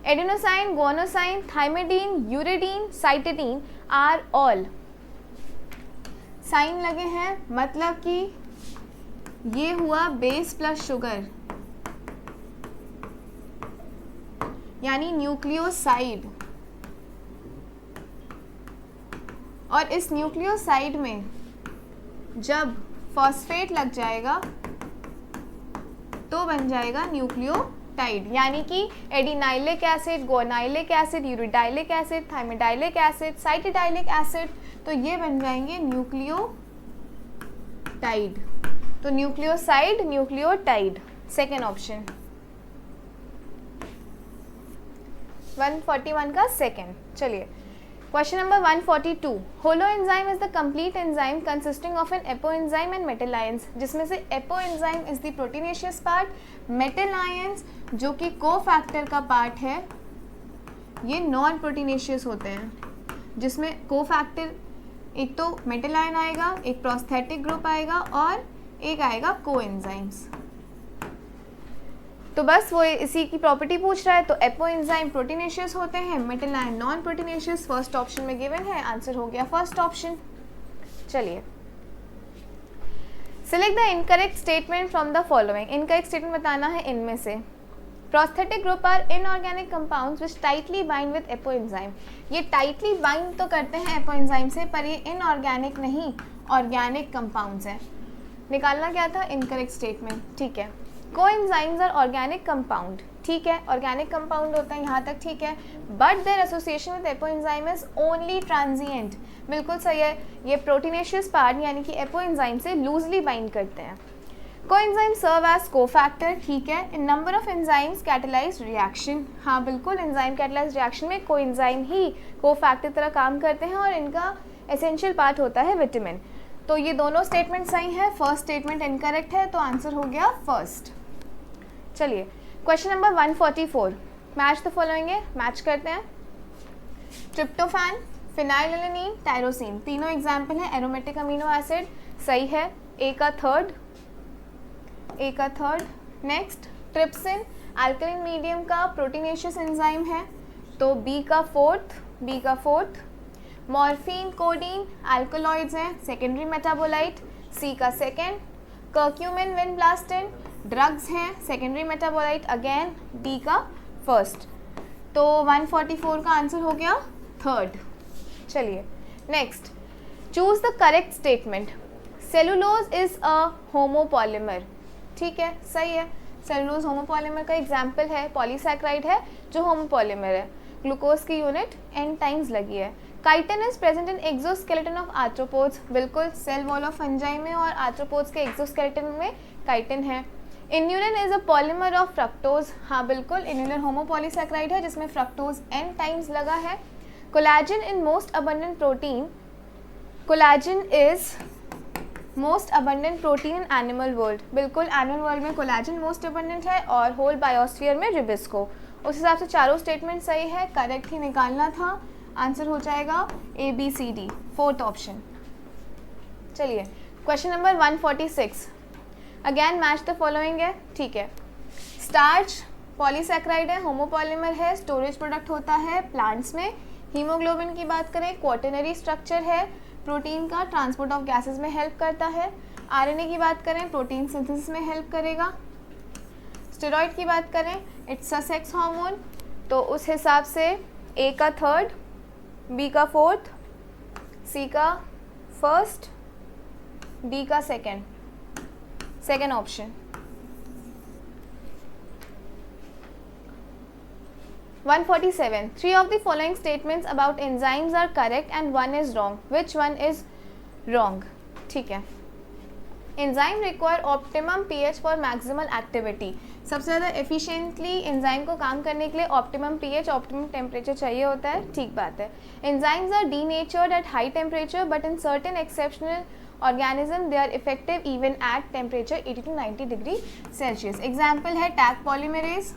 adenosine, guanosine, thymidine, uridine, cytidine are all. Sign लगे हैं मतलब कि ये हुआ बेस प्लस शुगर, यानी न्यूक्लियोसाइड, और इस न्यूक्लियोसाइड में जब फॉस्फेट लग जाएगा तो बन जाएगा न्यूक्लियोटाइड, यानी कि adenylic acid, guanylic acid, uridylic acid, thymidylic acid, cytidylic acid, तो ये बन जाएंगे न्यूक्लियोटाइड। तो न्यूक्लियोसाइड, न्यूक्लियोटाइड, सेकेंड ऑप्शन 141 का सेकेंड। चलिए question number 142, holoenzyme is the complete enzyme consisting of an apoenzyme and metal ions, जिसमें से apoenzyme is the proteinaceous part, metal ions जो कि कोफैक्टर का पार्ट है ये नॉन प्रोटीनेशियस होते हैं, जिसमें कोफैक्टर एक तो मेटल आयन आएगा, एक प्रोस्थेटिक ग्रुप आएगा और एक आएगा कोएंजाइम्स। तो बस वो इसी की प्रॉपर्टी पूछ रहा है। तो एपो एंजाइम प्रोटीनेशियस होते हैं, metal ion non proteinaceous, first option में गिवन है, आंसर हो गया फर्स्ट ऑप्शन। चलिए select the incorrect statement from the following. Incorrect statement बताना है इनमें से। Prosthetic group are inorganic compounds which tightly bind with apoenzyme. ये टाइटली बाइंड तो करते हैं एपो एंजाइम से, पर ये इनऑर्गेनिक नहीं ऑर्गेनिक कंपाउंड्स हैं। निकालना क्या था, इनकरेक्ट स्टेटमेंट। ठीक है, कोएंजाइम्स आर ऑर्गेनिक कंपाउंड, ठीक है, ऑर्गेनिक कंपाउंड होता है यहाँ तक ठीक है, but their association with apoenzyme is only transient. बिल्कुल सही है, ये प्रोटीनेशियस पार्ट यानी कि एपो एंजाइम से लूजली बाइंड करते हैं। कोएंजाइम सर्व एज कोफैक्टर, ठीक है, in number of enzymes catalysed reaction. हाँ बिल्कुल, एंजाइम कैटेलाइज्ड रिएक्शन में कोएंजाइम ही कोफैक्टर तरह काम करते हैं और इनका एसेंशियल पार्ट होता है विटामिन। तो ये दोनों स्टेटमेंट सही है, फर्स्ट स्टेटमेंट इनकरेक्ट है, तो आंसर हो गया फर्स्ट। चलिए question number 144, match the following है, मैच करते हैं। ट्रिप्टोफैन, फिनाइलएलेनीन, टायरोसिन, तीनों एग्जाम्पल है एरोमेटिक अमीनो एसिड, सही है। ए का third. Next trypsin, alkaline medium का प्रोटीनेशियस एंजाइम है, तो बी का फोर्थ। मॉर्फिन, कोडीन, अल्कोलॉइड्स हैं, सेकेंडरी मेटाबोलाइट, सी का सेकेंड। कर्क्यूमिन, विनब्लास्टिन, ड्रग्स हैं, सेकेंडरी मेटाबोलाइट, अगेन डी का फर्स्ट। तो 144 का आंसर हो गया थर्ड। चलिए next, choose the correct statement. Cellulose is a homopolymer, ठीक है, सही है। सेलुलोज होमोपॉलीमर का एग्जाम्पल है, पॉलीसैकेराइड है जो होमोपॉलीमर है। ग्लूकोज की यूनिट n टाइम्स लगी है। Chitin is present in exoskeleton of arthropods, बिल्कुल, सेल वॉल ऑफ फंजाई में और आर्थ्रोपोड्स के एक्सोस्केलेटन में काइटिन है। Inulin is a polymer of fructose, हाँ बिल्कुल, इन्यूलिन होमोपॉलीसैकेराइड है जिसमें फ्रक्टोज n टाइम्स लगा है। Collagen in most abundant protein, collagen is most abundant protein in animal world, बिल्कुल, एनिमल वर्ल्ड में कोलेजन मोस्ट अबंडेंट है और होल बायोस्फीयर में रिबिस्को। उस हिसाब से चारों स्टेटमेंट सही है, करेक्ट ही निकालना था, आंसर हो जाएगा A B C D, fourth option. चलिए question number 146, again match the following है, ठीक है। स्टार्च पॉलीसैकेराइड है, होमोपॉलीमर है, स्टोरेज प्रोडक्ट होता है प्लांट्स में। हीमोग्लोबिन की बात करें, क्वाटरनरी स्ट्रक्चर है, प्रोटीन का ट्रांसपोर्ट ऑफ गैसेस में हेल्प करता है। आरएनए की बात करें, प्रोटीन सिंथेसिस में हेल्प करेगा। स्टेरॉइड की बात करें, इट्स अ सेक्स हार्मोन, तो उस हिसाब से ए का थर्ड, बी का फोर्थ, सी का फर्स्ट, डी का second option. 147, 3 of the following statements about enzymes are correct and 1 is wrong. Which one is wrong? ठीक है। Enzyme require optimum pH for maximal activity, सबसे ज़्यादा एफिशिएंटली एंजाइम को काम करने के लिए ऑप्टिमम pH, ऑप्टिमम टेम्परेचर चाहिए होता है, ठीक बात है। Enzymes are denatured at high temperature but in certain exceptional organism they are effective even at temperature 80 to 90 degree Celsius. Example है टैग पॉलीमरेज,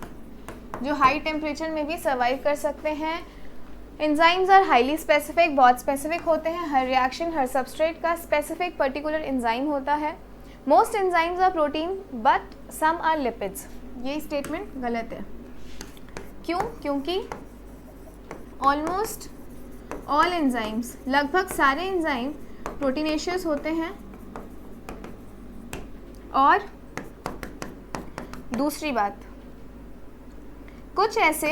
जो हाई टेम्परेचर में भी सर्वाइव कर सकते हैं। एंजाइम्स आर हाईली स्पेसिफिक, बहुत स्पेसिफिक होते हैं, हर रिएक्शन हर सबस्ट्रेट का स्पेसिफिक पर्टिकुलर एंजाइम होता है। Most enzymes are protein but some are lipids, ये स्टेटमेंट गलत है। क्यों? क्योंकि ऑलमोस्ट ऑल एंजाइम्स, लगभग सारे एंजाइम प्रोटीनेशियस होते हैं। और दूसरी बात, कुछ ऐसे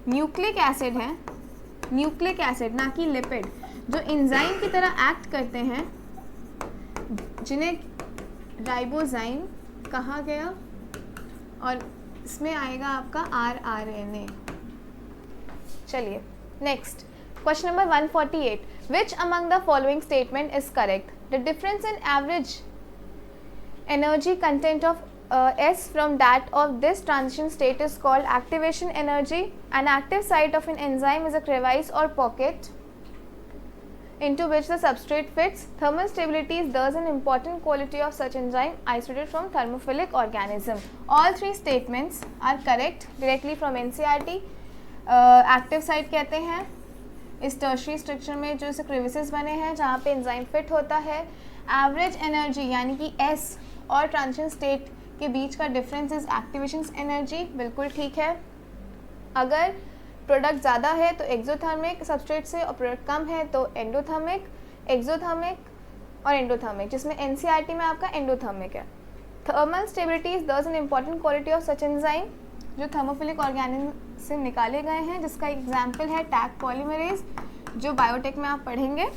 न्यूक्लिक एसिड हैं, न्यूक्लिक एसिड ना कि लिपिड, जो एंजाइम की तरह एक्ट करते हैं, जिन्हें राइबोजाइम कहा गया, और इसमें आएगा आपका rRNA। चलिए next, question number 148, which among the following statement is correct? The difference in average energy content of S from that of this transition state is called activation energy. An active site of an enzyme is a crevice or pocket into which the substrate fits. Thermal stability is thus an important quality of such enzyme isolated from thermophilic organism. All three statements are correct directly from NCERT. Active site कहते हैं इस टर्शरी स्ट्रक्चर में जो इसे क्रेविसेस बने हैं जहाँ पे एंजाइम फिट होता है। एवरेज एनर्जी यानी कि S और ट्रांजिशन स्टेट के बीच का डिफरेंस इज एक्टिवेशन एनर्जी, बिल्कुल ठीक है। अगर प्रोडक्ट ज़्यादा है तो एक्सोथर्मिक सबस्ट्रेट से और प्रोडक्ट कम है तो एंडोथर्मिक, एक्सोथर्मिक और एंडोथर्मिक, जिसमें एनसीईआरटी में आपका एंडोथर्मिक है। थर्मल स्टेबिलिटी इज दस an important quality of such enzyme, जो थर्मोफिलिक ऑर्गेनिज्म से निकाले गए हैं, जिसका एग्जाम्पल है टैग पॉलीमरेज, जो बायोटेक में आप पढ़ेंगे।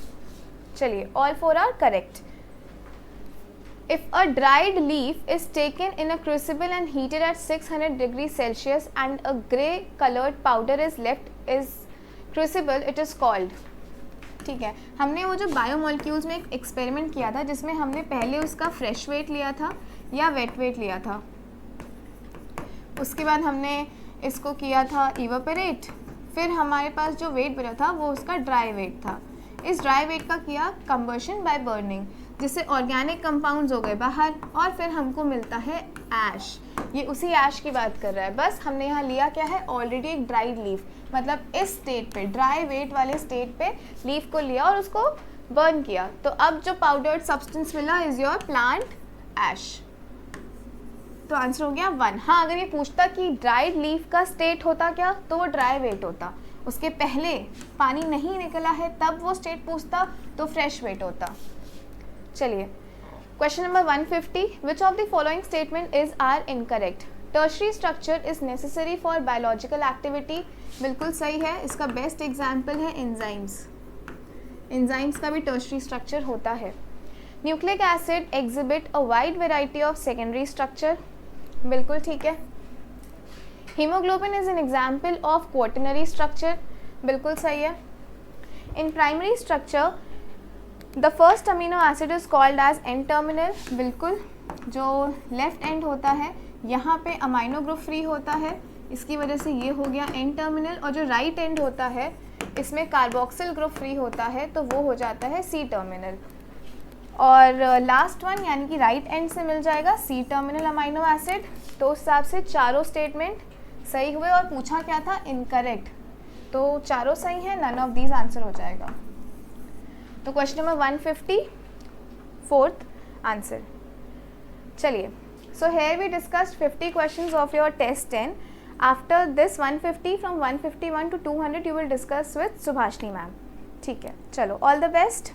चलिए, all four are correct. If a dried leaf is taken in a crucible and heated at 600 degrees Celsius and a grey colored powder is left is crucible, it is called, ठीक है। हमने वो जो बायोमोलिक्यूल्स में एक एक्सपेरिमेंट किया था जिसमें हमने पहले उसका फ्रेश वेट लिया था या वेट वेट लिया था, उसके बाद हमने इसको किया था इवेपोरेट, फिर हमारे पास जो वेट बचा था वो उसका ड्राई वेट था। इस ड्राई वेट का किया कंबशन बाय बर्निंग, जिससे ऑर्गेनिक कंपाउंड्स हो गए बाहर और फिर हमको मिलता है ऐश। ये उसी ऐश की बात कर रहा है, बस हमने यहाँ लिया क्या है, ऑलरेडी एक ड्राइड लीफ, मतलब इस स्टेट पे, ड्राई वेट वाले स्टेट पे लीफ को लिया और उसको बर्न किया, तो अब जो पाउडर्ड सब्सटेंस मिला इज योर प्लांट ऐश। तो आंसर हो गया 1। हाँ, अगर ये पूछता कि ड्राइड लीफ का स्टेट होता क्या, तो वो ड्राई वेट होता, उसके पहले पानी नहीं निकला है तब वो स्टेट पूछता तो फ्रेश वेट होता। चलिए question number 150, which of the following statement is are incorrect? Tertiary structure is necessary for biological activity, बिल्कुल सही है, इसका बेस्ट एग्जाम्पल है एंजाइम्स। एंजाइम्स का भी टर्शरी स्ट्रक्चर होता है। Nucleic acid exhibit a wide variety of secondary structure, बिल्कुल ठीक है। Haemoglobin is an example of quaternary structure, बिल्कुल सही है। In primary structure the first amino acid is called as and terminal, बिल्कुल, जो लेफ्ट एंड होता है यहाँ पे अमाइनो ग्रुप फ्री होता है, इसकी वजह से ये हो गया एंड टर्मिनल, और जो राइट एंड होता है इसमें कार्बोक्सिल ग्रुप फ्री होता है तो वो हो जाता है सी टर्मिनल। और लास्ट वन यानी कि राइट एंड से मिल जाएगा सी टर्मिनल अमाइनो एसिड। तो उस हिसाब से चारों स्टेटमेंट सही हुए, और पूछा क्या था, इनकरेक्ट, तो चारों सही हैं, नन ऑफ दीज आंसर हो जाएगा। तो क्वेश्चन नंबर 150 फोर्थ आंसर। चलिए, so here we discussed 50 questions of your test 10। After this 150 from 151 to 200 you will discuss with Subhashini ma'am, ठीक है। चलो, all the best.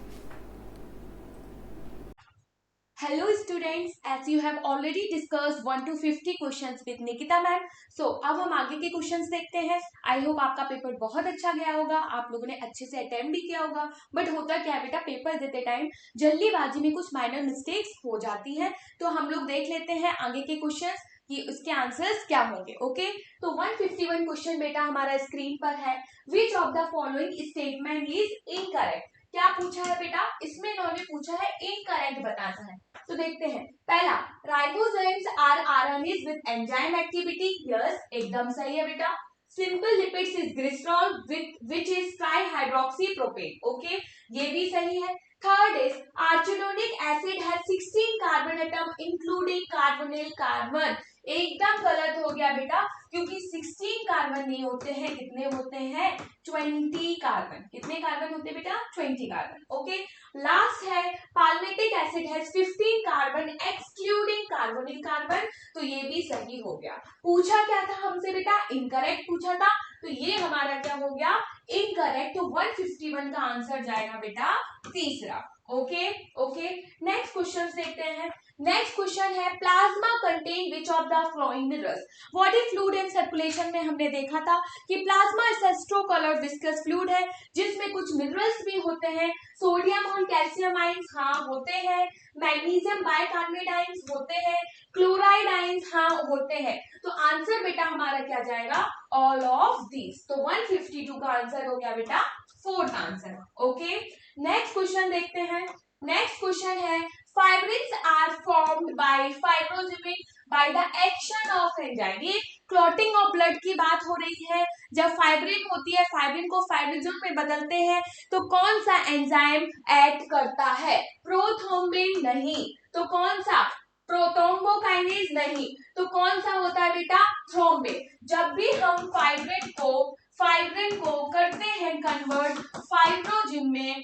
Hello students, as you have already discussed 1 to 50 questions with Nikita ma'am. So अब हम आगे के क्वेश्चंस देखते हैं। आई होप आपका पेपर बहुत अच्छा गया होगा, आप लोगों ने अच्छे से अटेम्प्ट भी किया होगा। बट होता क्या है बेटा, पेपर देते टाइम जल्दीबाजी में कुछ माइनर मिस्टेक्स हो जाती हैं, तो हम लोग देख लेते हैं आगे के क्वेश्चंस कि उसके आंसर्स क्या होंगे। ओके, तो 151 क्वेश्चन बेटा हमारा स्क्रीन पर है। विच of the following statement is incorrect? क्या पूछा है बेटा, इसमें इन्होंने पूछा है इनकरेक्ट बताना है। तो देखते हैं, पहला, ribosomes are RNAs with enzyme activity, yes एकदम सही है बेटा। Simple lipids is glycerol which is trihydroxy propane, okay ये भी सही है। Third is arachidonic acid has 16 carbon atom including carbonyl carbon, एकदम गलत हो गया बेटा, क्योंकि 16 कार्बन नहीं होते हैं, कितने होते हैं, 20 कार्बन। कितने कार्बन होते हैं बेटा, 20 कार्बन, ओके। लास्ट है, palmitic acid has 15 carbon excluding carbonyl carbon, तो ये भी सही हो गया। पूछा क्या था हमसे बेटा, इनकरेक्ट पूछा था, तो ये हमारा क्या हो गया, इनकरेक्ट। तो 151 का आंसर जाएगा बेटा तीसरा। ओके ओके, नेक्स्ट क्वेश्चन देखते हैं। नेक्स्ट क्वेश्चन है, plasma contain which of the flowing minerals? Body fluid in circulation में हमने देखा था कि plasma astro coloured viscous fluid है जिसमें कुछ मिनरल्स भी होते हैं। सोडियम और कैल्शियम आइंस हाँ होते हैं, मैग्नीशियम बाइकार्बोनेट आइंस होते हैं, क्लोराइड आइंस हाँ होते हैं। तो आंसर बेटा हमारा क्या जाएगा, ऑल ऑफ दीज। तो 152 का आंसर हो गया बेटा fourth answer. Okay, next question देखते हैं। नेक्स्ट क्वेश्चन है, fibrins are formed by fibrinogen by the action of enzyme. ये क्लॉटिंग ऑफ ब्लड की बात हो रही है। जब फाइब्रिन होती है, फाइब्रिन को फाइब्रिनोजन में बदलते हैं, तो कौन सा एंजाइम एक्ट करता है, प्रोथ्रोम्बिन नहीं, तो कौन सा, प्रोथ्रोम्बोकाइनेज नहीं, तो कौन सा होता है बेटा, थ्रोम्बिन। जब भी हम फाइब्रिन को करते हैं कन्वर्ट फाइब्रोजिन में,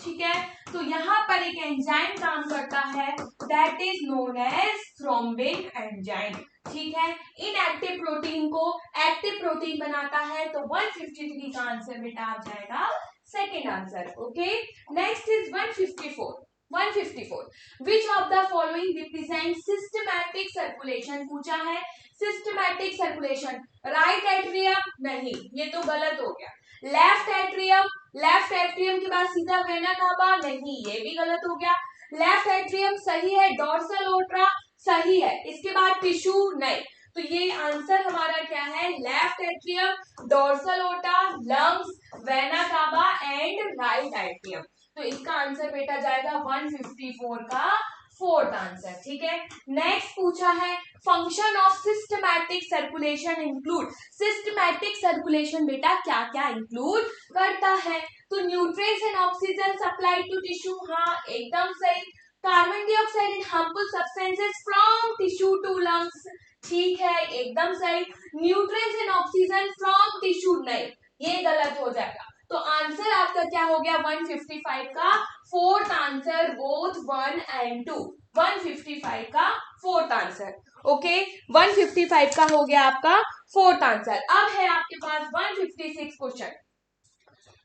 ठीक है, तो यहाँ पर एक एंजाइम काम करता है that is known as thrombin enzyme, ठीक है। इनएक्टिव प्रोटीन को एक्टिव प्रोटीन बनाता है। तो 153 का आंसर बेटा आ जाएगा second answer. Okay, next is 154 which of the following represent systematic circulation? पूछा है सिस्टमैटिक सर्कुलेशन। राइट एट्रियम नहीं, ये तो गलत हो गया। लेफ्ट एट्रियम के बाद सीधा वेना कावा नहीं, ये भी गलत हो गया। लेफ्ट एट्रियम सही है, डोर्सल ओट्रा सही है, इसके बाद टिश्यू नहीं, तो ये आंसर हमारा क्या है, लेफ्ट एट्रियम, डोर्सल ओटा, lungs, vena cava and right atrium. तो इसका आंसर बेटा जाएगा 154 का फोर्थ आंसर, ठीक है। नेक्स्ट पूछा है, function of systematic circulation include. Systematic circulation बेटा क्या क्या इंक्लूड करता है? तो nutrients and oxygen supply to tissue, हाँ एकदम सही। Carbon dioxide and harmful substances from tissue to lungs, ठीक है, एकदम सही। Nutrients and oxygen from tissue, नहीं, ये गलत हो जाएगा। तो आंसर आपका क्या हो गया 155 का फोर्थ आंसर, बोथ 1 एंड 2। 155 का फोर्थ आंसर, ओके, 155 का हो गया आपका फोर्थ आंसर। अब है आपके पास 156 question.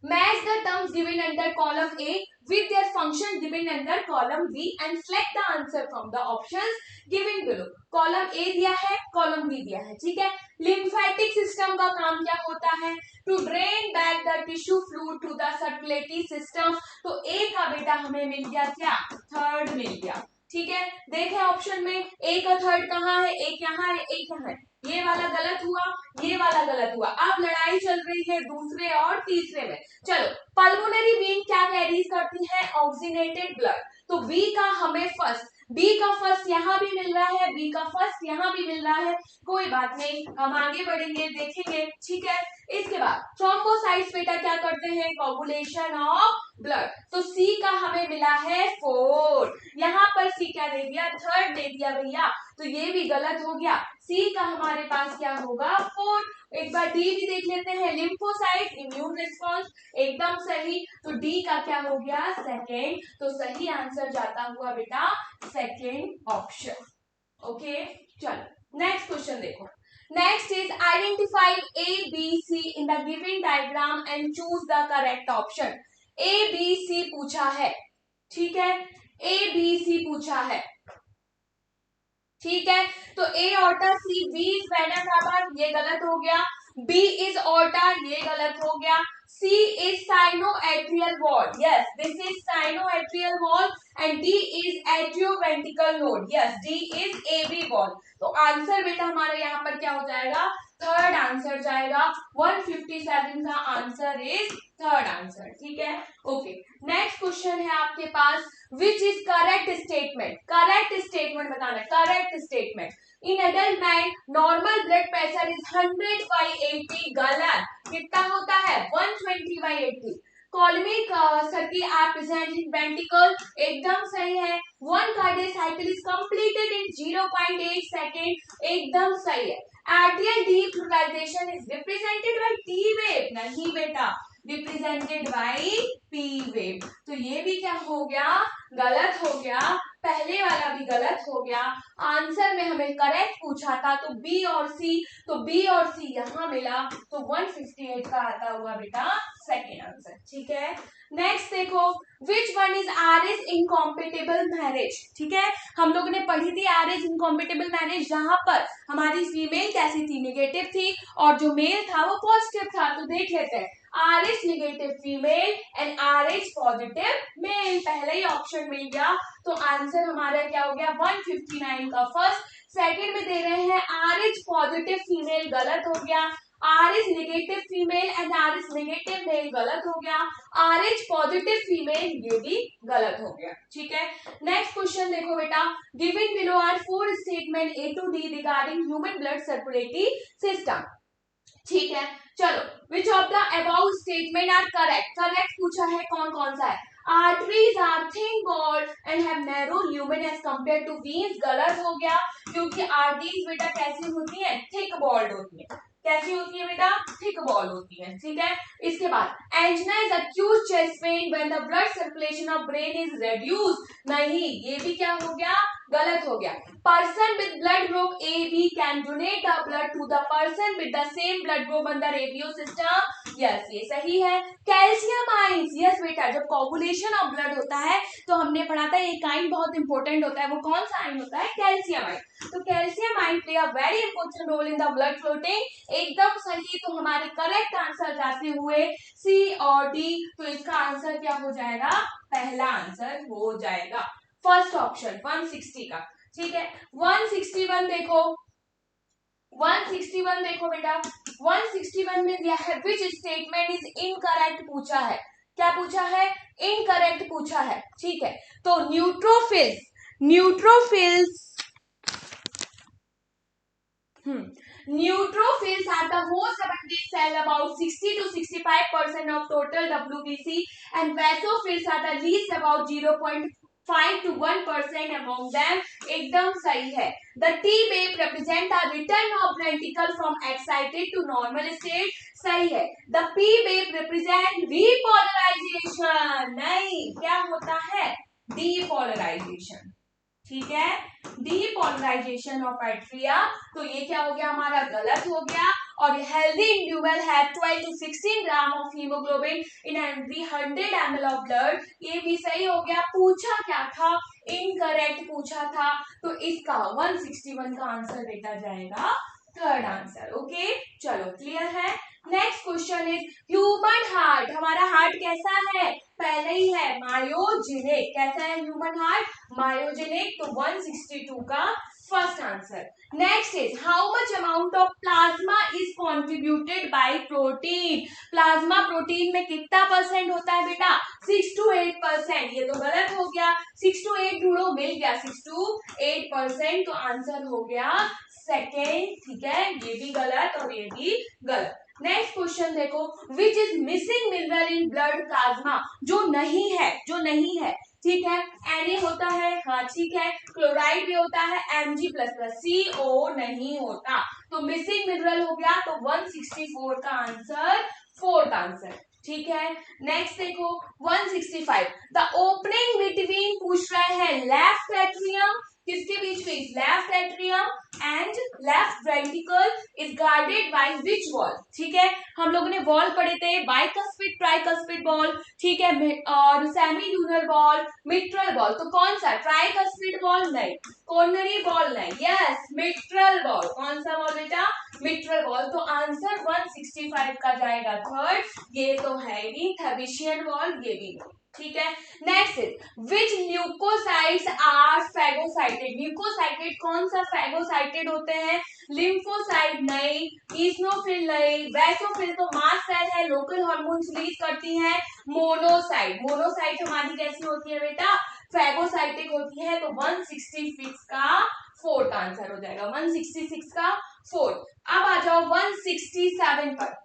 Match the terms given under column A with their function given under column B and select the answer from the options given below. Column A दिया है, कॉलम B दिया है, ठीक है। लिम्फेटिक सिस्टम का काम क्या होता है? To drain back the tissue fluid to the circulatory system. तो A का बेटा हमें मिल गया क्या? थर्ड मिल गया, ठीक है। देखें ऑप्शन में A का थर्ड कहाँ है? एक यहाँ है, एक यहाँ है। ये वाला गलत हुआ, ये वाला गलत हुआ। अब लड़ाई चल रही है दूसरे और तीसरे में। चलो, पल्मोनरी वेन क्या कैरीज करती है? Oxygenated blood. तो बी का हमें फर्स्ट, बी का फर्स्ट यहां भी मिल रहा है, बी का फर्स्ट यहां भी मिल रहा है, कोई बात नहीं, हम आगे बढ़ेंगे, देखेंगे, ठीक है। इसके बाद थ्रोम्बोसाइट्स बेटा क्या करते हैं? Coagulation of blood. तो सी का हमें मिला है फोर, यहां पर सी क्या दे दिया? थर्ड दे दिया भैया, तो ये भी गलत हो गया। सी का हमारे पास क्या होगा? फोर। एक बार डी भी देख लेते हैं, लिम्फोसाइट, इम्यून रिस्पॉन्स, एकदम सही। तो डी का क्या हो गया? सेकेंड। तो सही आंसर जाता हुआ बेटा सेकेंड ऑप्शन, ओके। चलो नेक्स्ट क्वेश्चन देखो। Next is identify A B C in the given diagram and choose the correct option. A B C पूछा है, ठीक है, ए बी सी पूछा है, ठीक है। तो A aorta, C B is vena cava, ये गलत हो गया। बी इज ऑर्टा, ये गलत हो गया। C is sinoatrial wall, yes this is sinoatrial wall and D is atrioventricular node, yes D is AB wall. तो आंसर बेटा हमारा यहाँ पर क्या हो जाएगा? थर्ड आंसर जाएगा। 157 का आंसर इज थर्ड आंसर, ठीक है, ओके। नेक्स्ट क्वेश्चन है आपके पास, which is correct statement? Correct statement बताना, correct statement. In adult man normal blood pressure is 100/80, गलत। कितना होता है? 120/80। कॉलमिक circle are present in ventricle, एकदम सही है। One cardiac cycle is completed in 0.8 second, एकदम सही है। Atrial depolarization is represented by T wave, नहीं बेटा, रिप्रेजेंटेड बाय पी वेव। तो ये भी क्या हो गया? गलत हो गया। पहले वाला भी गलत हो गया। आंसर में हमें करेक्ट पूछा था तो बी और सी, तो बी और सी यहां मिला, तो 158 का आता हुआ बेटा सेकेंड आंसर, ठीक है। नेक्स्ट देखो, which one is R S incompatible marriage, ठीक है। हम लोगों ने पढ़ी थी आर एस इनकॉम्पिटेबल मैरिज, जहां पर हमारी फीमेल कैसी थी? नेगेटिव थी, और जो मेल था वो पॉजिटिव था। तो देख लेते हैं, R H negative female and R H positive male, पहले ही ऑप्शन मिल गया। तो आंसर हमारा क्या हो गया? 159 का फर्स्ट। सेकंड में दे रहे हैं आर एच पॉजिटिव फीमेल, गलत हो गया। R H negative female and R H negative male, गलत हो गया। आर एच पॉजिटिव फीमेल, ये भी गलत हो गया, ठीक है। नेक्स्ट क्वेश्चन देखो बेटा, given below are 4 statement A to D regarding human blood circulatory system, ठीक है। चलो, which of the about statement are correct? Correct पूछा है, कौन कौन सा है? Arteries are thin walled and have narrow lumen as compare to veins, गलत हो गया, क्योंकि आर्टरीज बेटा कैसी होती है? थिक वॉल्ड होती है। कैसी होती है बेटा? थिक वॉल होती है, ठीक है। इसके बाद angina is acute chest pain when the blood circulation of brain is reduced, नहीं, ये भी क्या हो गया? गलत हो गया। Person with blood group A B can donate the blood to the person with the same blood group under ABO system, yes ये सही है। कैल्शियम आइंस, यस बेटा, जब कोगुलेशन ऑफ ब्लड होता है तो हमने पढ़ा था एक आइन बहुत इंपॉर्टेंट होता है, वो कौन सा आइन होता है? Calcium ion. तो calcium ion play a very important role in the blood floating, एकदम सही। तो हमारे करेक्ट आंसर जाते हुए सी और डी, तो इसका आंसर क्या हो जाएगा? पहला आंसर हो जाएगा, फर्स्ट ऑप्शन 160 का, ठीक है। 161 देखो, 161 देखो बेटा, 161 में दिया है विच स्टेटमेंट इज इनकरेक्ट पूछा है। क्या पूछा है? इनकरेक्ट पूछा है, ठीक है। तो neutrophils, neutrophils neutrophils are the most abundant cell, about 60 to 65% of total WBC, and basophils are the least, about 5 to 1% among them, एकदम सही है। The T wave represent a return of reticle from excited to normal state, सही है। The P wave represent repolarization, नहीं, क्या होता है? Depolarization, ठीक है, डीपोलराइजेशन ऑफ एट्रिया। तो ये क्या हो गया हमारा? गलत हो गया। और हेल्दी इंडिविजुअल है 12 to 16 gram of haemoglobin in every 100 ml of blood, ये भी सही हो गया। पूछा क्या था? इनकरेक्ट पूछा था, तो इसका 161 का आंसर बेटा जाएगा थर्ड आंसर। ओके, चलो क्लियर है। Next question is human heart, हमारा हार्ट कैसा है? पहले ही है मायोजेनिक, कैसा है ह्यूमन हार्ट? मायोजेनिक, तो 162 का first answer. Next is how much amount of plasma is contributed bye protein, plasma protein में कितना परसेंट होता है बेटा? 6 to 8%, ये तो गलत हो गया। 6 to 8 ढूंढो, मिल गया 6 to 8%, तो आंसर हो गया सेकेंड, ठीक है, ये भी गलत और ये भी गलत। नेक्स्ट क्वेश्चन देखो, which is missing mineral in blood plasma, जो नहीं है, जो नहीं है, ठीक है, Na होता है, हाँ ठीक है, क्लोराइड भी होता है, Mg प्लस प्लस, CO नहीं होता, तो मिसिंग मिनरल हो गया, तो 164 का आंसर फोर्थ आंसर, ठीक है। नेक्स्ट देखो 165, द ओपनिंग बिटवीन पूछ रहा है लेफ्ट एट्रियम, किसके बीच में? Left atrium and left ventricle is guarded by which wall, ठीक है, हम लोगों ने वॉल पढ़े थे, बाइकस्पिड ट्राइकस्पिड वॉल, ठीक है, और सेमीड्यूनल वॉल, मिट्रल वॉल, तो कौन सा? ट्राइकस्पिड वॉल नहीं, कॉर्नरी वॉल नहीं, यस मिट्रल वॉल, कौन सा वॉल बेटा? मिट्रल वॉल, तो आंसर 165 का जाएगा थर्ड, ये तो है ही थेबिशियन वॉल, ये भी नहीं, ठीक है। Next is which leucocytes are phagocyted, leucocytes कौन सा फैगोसाइटेड होते हैं? लिम्फोसाइट नहीं, ईस्नोफिल नहीं, बेसोफिल तो मास्ट सेल है, लोकल हार्मोन रिलीज करती है, मोनोसाइट, मोनोसाइट हमारी कैसी होती है बेटा? फैगोसाइटिक होती है, तो 166 का फोर्थ आंसर हो जाएगा, 166 का फोर्थ। अब आ जाओ 167 पर,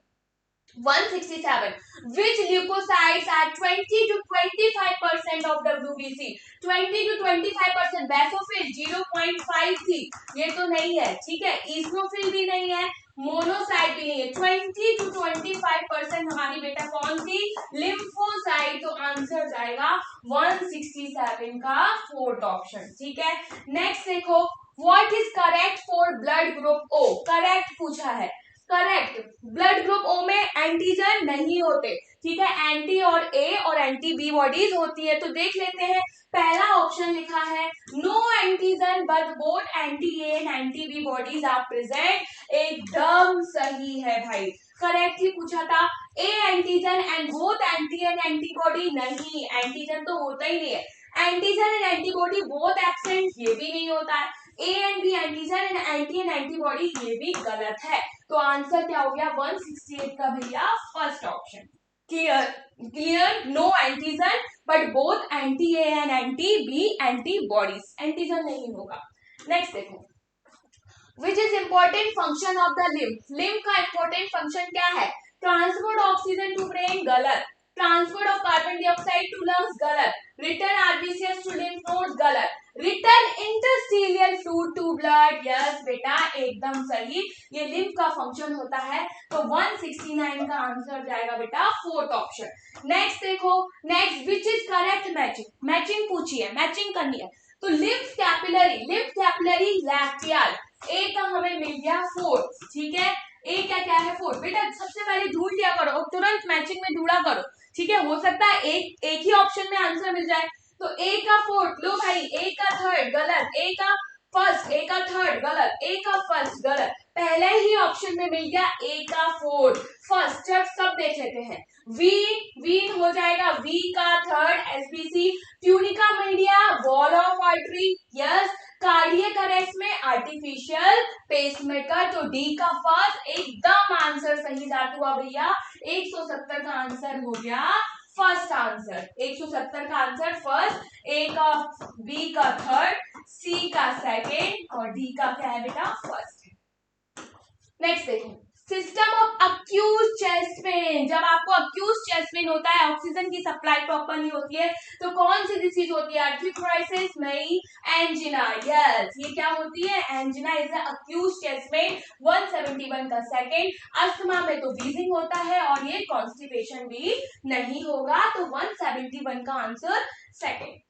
167, which leukocytes are 20 to 25% of WBC, 20 to 25%, basophil 0.5 थी, ये तो नहीं है, ठीक है, ईस्नोफिल भी नहीं है, मोनोसाइट भी नहीं है, 20 to 25% हमारी बेटा कौन थी? लिम्फोसाइट, तो आंसर जाएगा 167 का फोर्थ ऑप्शन, ठीक है। नेक्स्ट देखो what is correct for blood group O, correct पूछा है, करेक्ट, ब्लड ग्रुप ओ में एंटीजन नहीं होते, ठीक है, एंटी और ए और एंटी बी बॉडीज होती है, तो देख लेते हैं, पहला ऑप्शन लिखा है no antigen but both anti A and anti B bodies are present, एकदम सही है भाई, करेक्टली पूछा था, A antigen and both anti and antibody नहीं, एंटीजन तो होता ही नहीं है, antigen and antibody both absent, ये भी नहीं होता है, A and B antigen and antibody, ये भी गलत है, तो आंसर क्या हो गया 168 का भैया first option. Clear, clear, no antigen but both anti A and anti B antibodies, antigen नहीं होगा। नेक्स्ट देखो which is important function of the lymph, lymph का इंपॉर्टेंट फंक्शन क्या है? ट्रांसपोर्ट ऑक्सीजन टू ब्रेन गलत, transport of carbon dioxide to lungs गलत, return RBCs to lymph nodes गलत, return interstitial fluid to blood, yes बेटा एकदम सही, ये लिम्फ का फंक्शन होता है, तो 169 का आंसर जाएगा बेटा फोर्थ ऑप्शन। नेक्स्ट देखो, next which is correct matching, matching पूछी है, मैचिंग करनी है, तो लिम्फ कैपिलरी लैक्टियल, ए का हमें मिल गया फोर्थ, ठीक है, ए क्या है फोर्थ, बेटा सबसे पहले ढूंढ लिया करो और तुरंत मैचिंग में ढूंढा करो, ठीक है, हो सकता है एक ही ऑप्शन में आंसर मिल जाए, तो ए का फोर्थ, लो भाई, ए का थर्ड गलत, ए का फर्स्ट, ए का थर्ड गलत, ए का फर्स्ट गलत, पहले ही ऑप्शन में मिल गया ए का फोर्थ, फर्स्ट, सब देख लेते हैं, वीन हो जाएगा, वी का third, SBC, tunica media, wall of artery, yes, cardiac arrest में आर्टिफिशियल पेसमेकर, तो डी का फर्स्ट, एकदम आंसर सही जाता हुआ भैया, 170 का आंसर हो गया फर्स्ट आंसर, 170 का आंसर फर्स्ट, ए का, बी का थर्ड, सी का सेकेंड और डी का क्या है बेटा फर्स्ट। नेक्स्ट देखो system of acute chest pain, जब आपको अक्यूज चेस्ट पेन होता है, ऑक्सीजन की सप्लाई प्रॉपर नहीं होती है, तो कौन सी डिसीज होती है? आर्थ्रोक्राइसिस नहीं, एंजिना। यस, ये क्या होती है? Angina is the acute chest pain. 171 का सेकंड। अस्थमा में तो वीजिंग होता है और ये कॉन्स्टिपेशन भी नहीं होगा, तो 171 का आंसर सेकंड।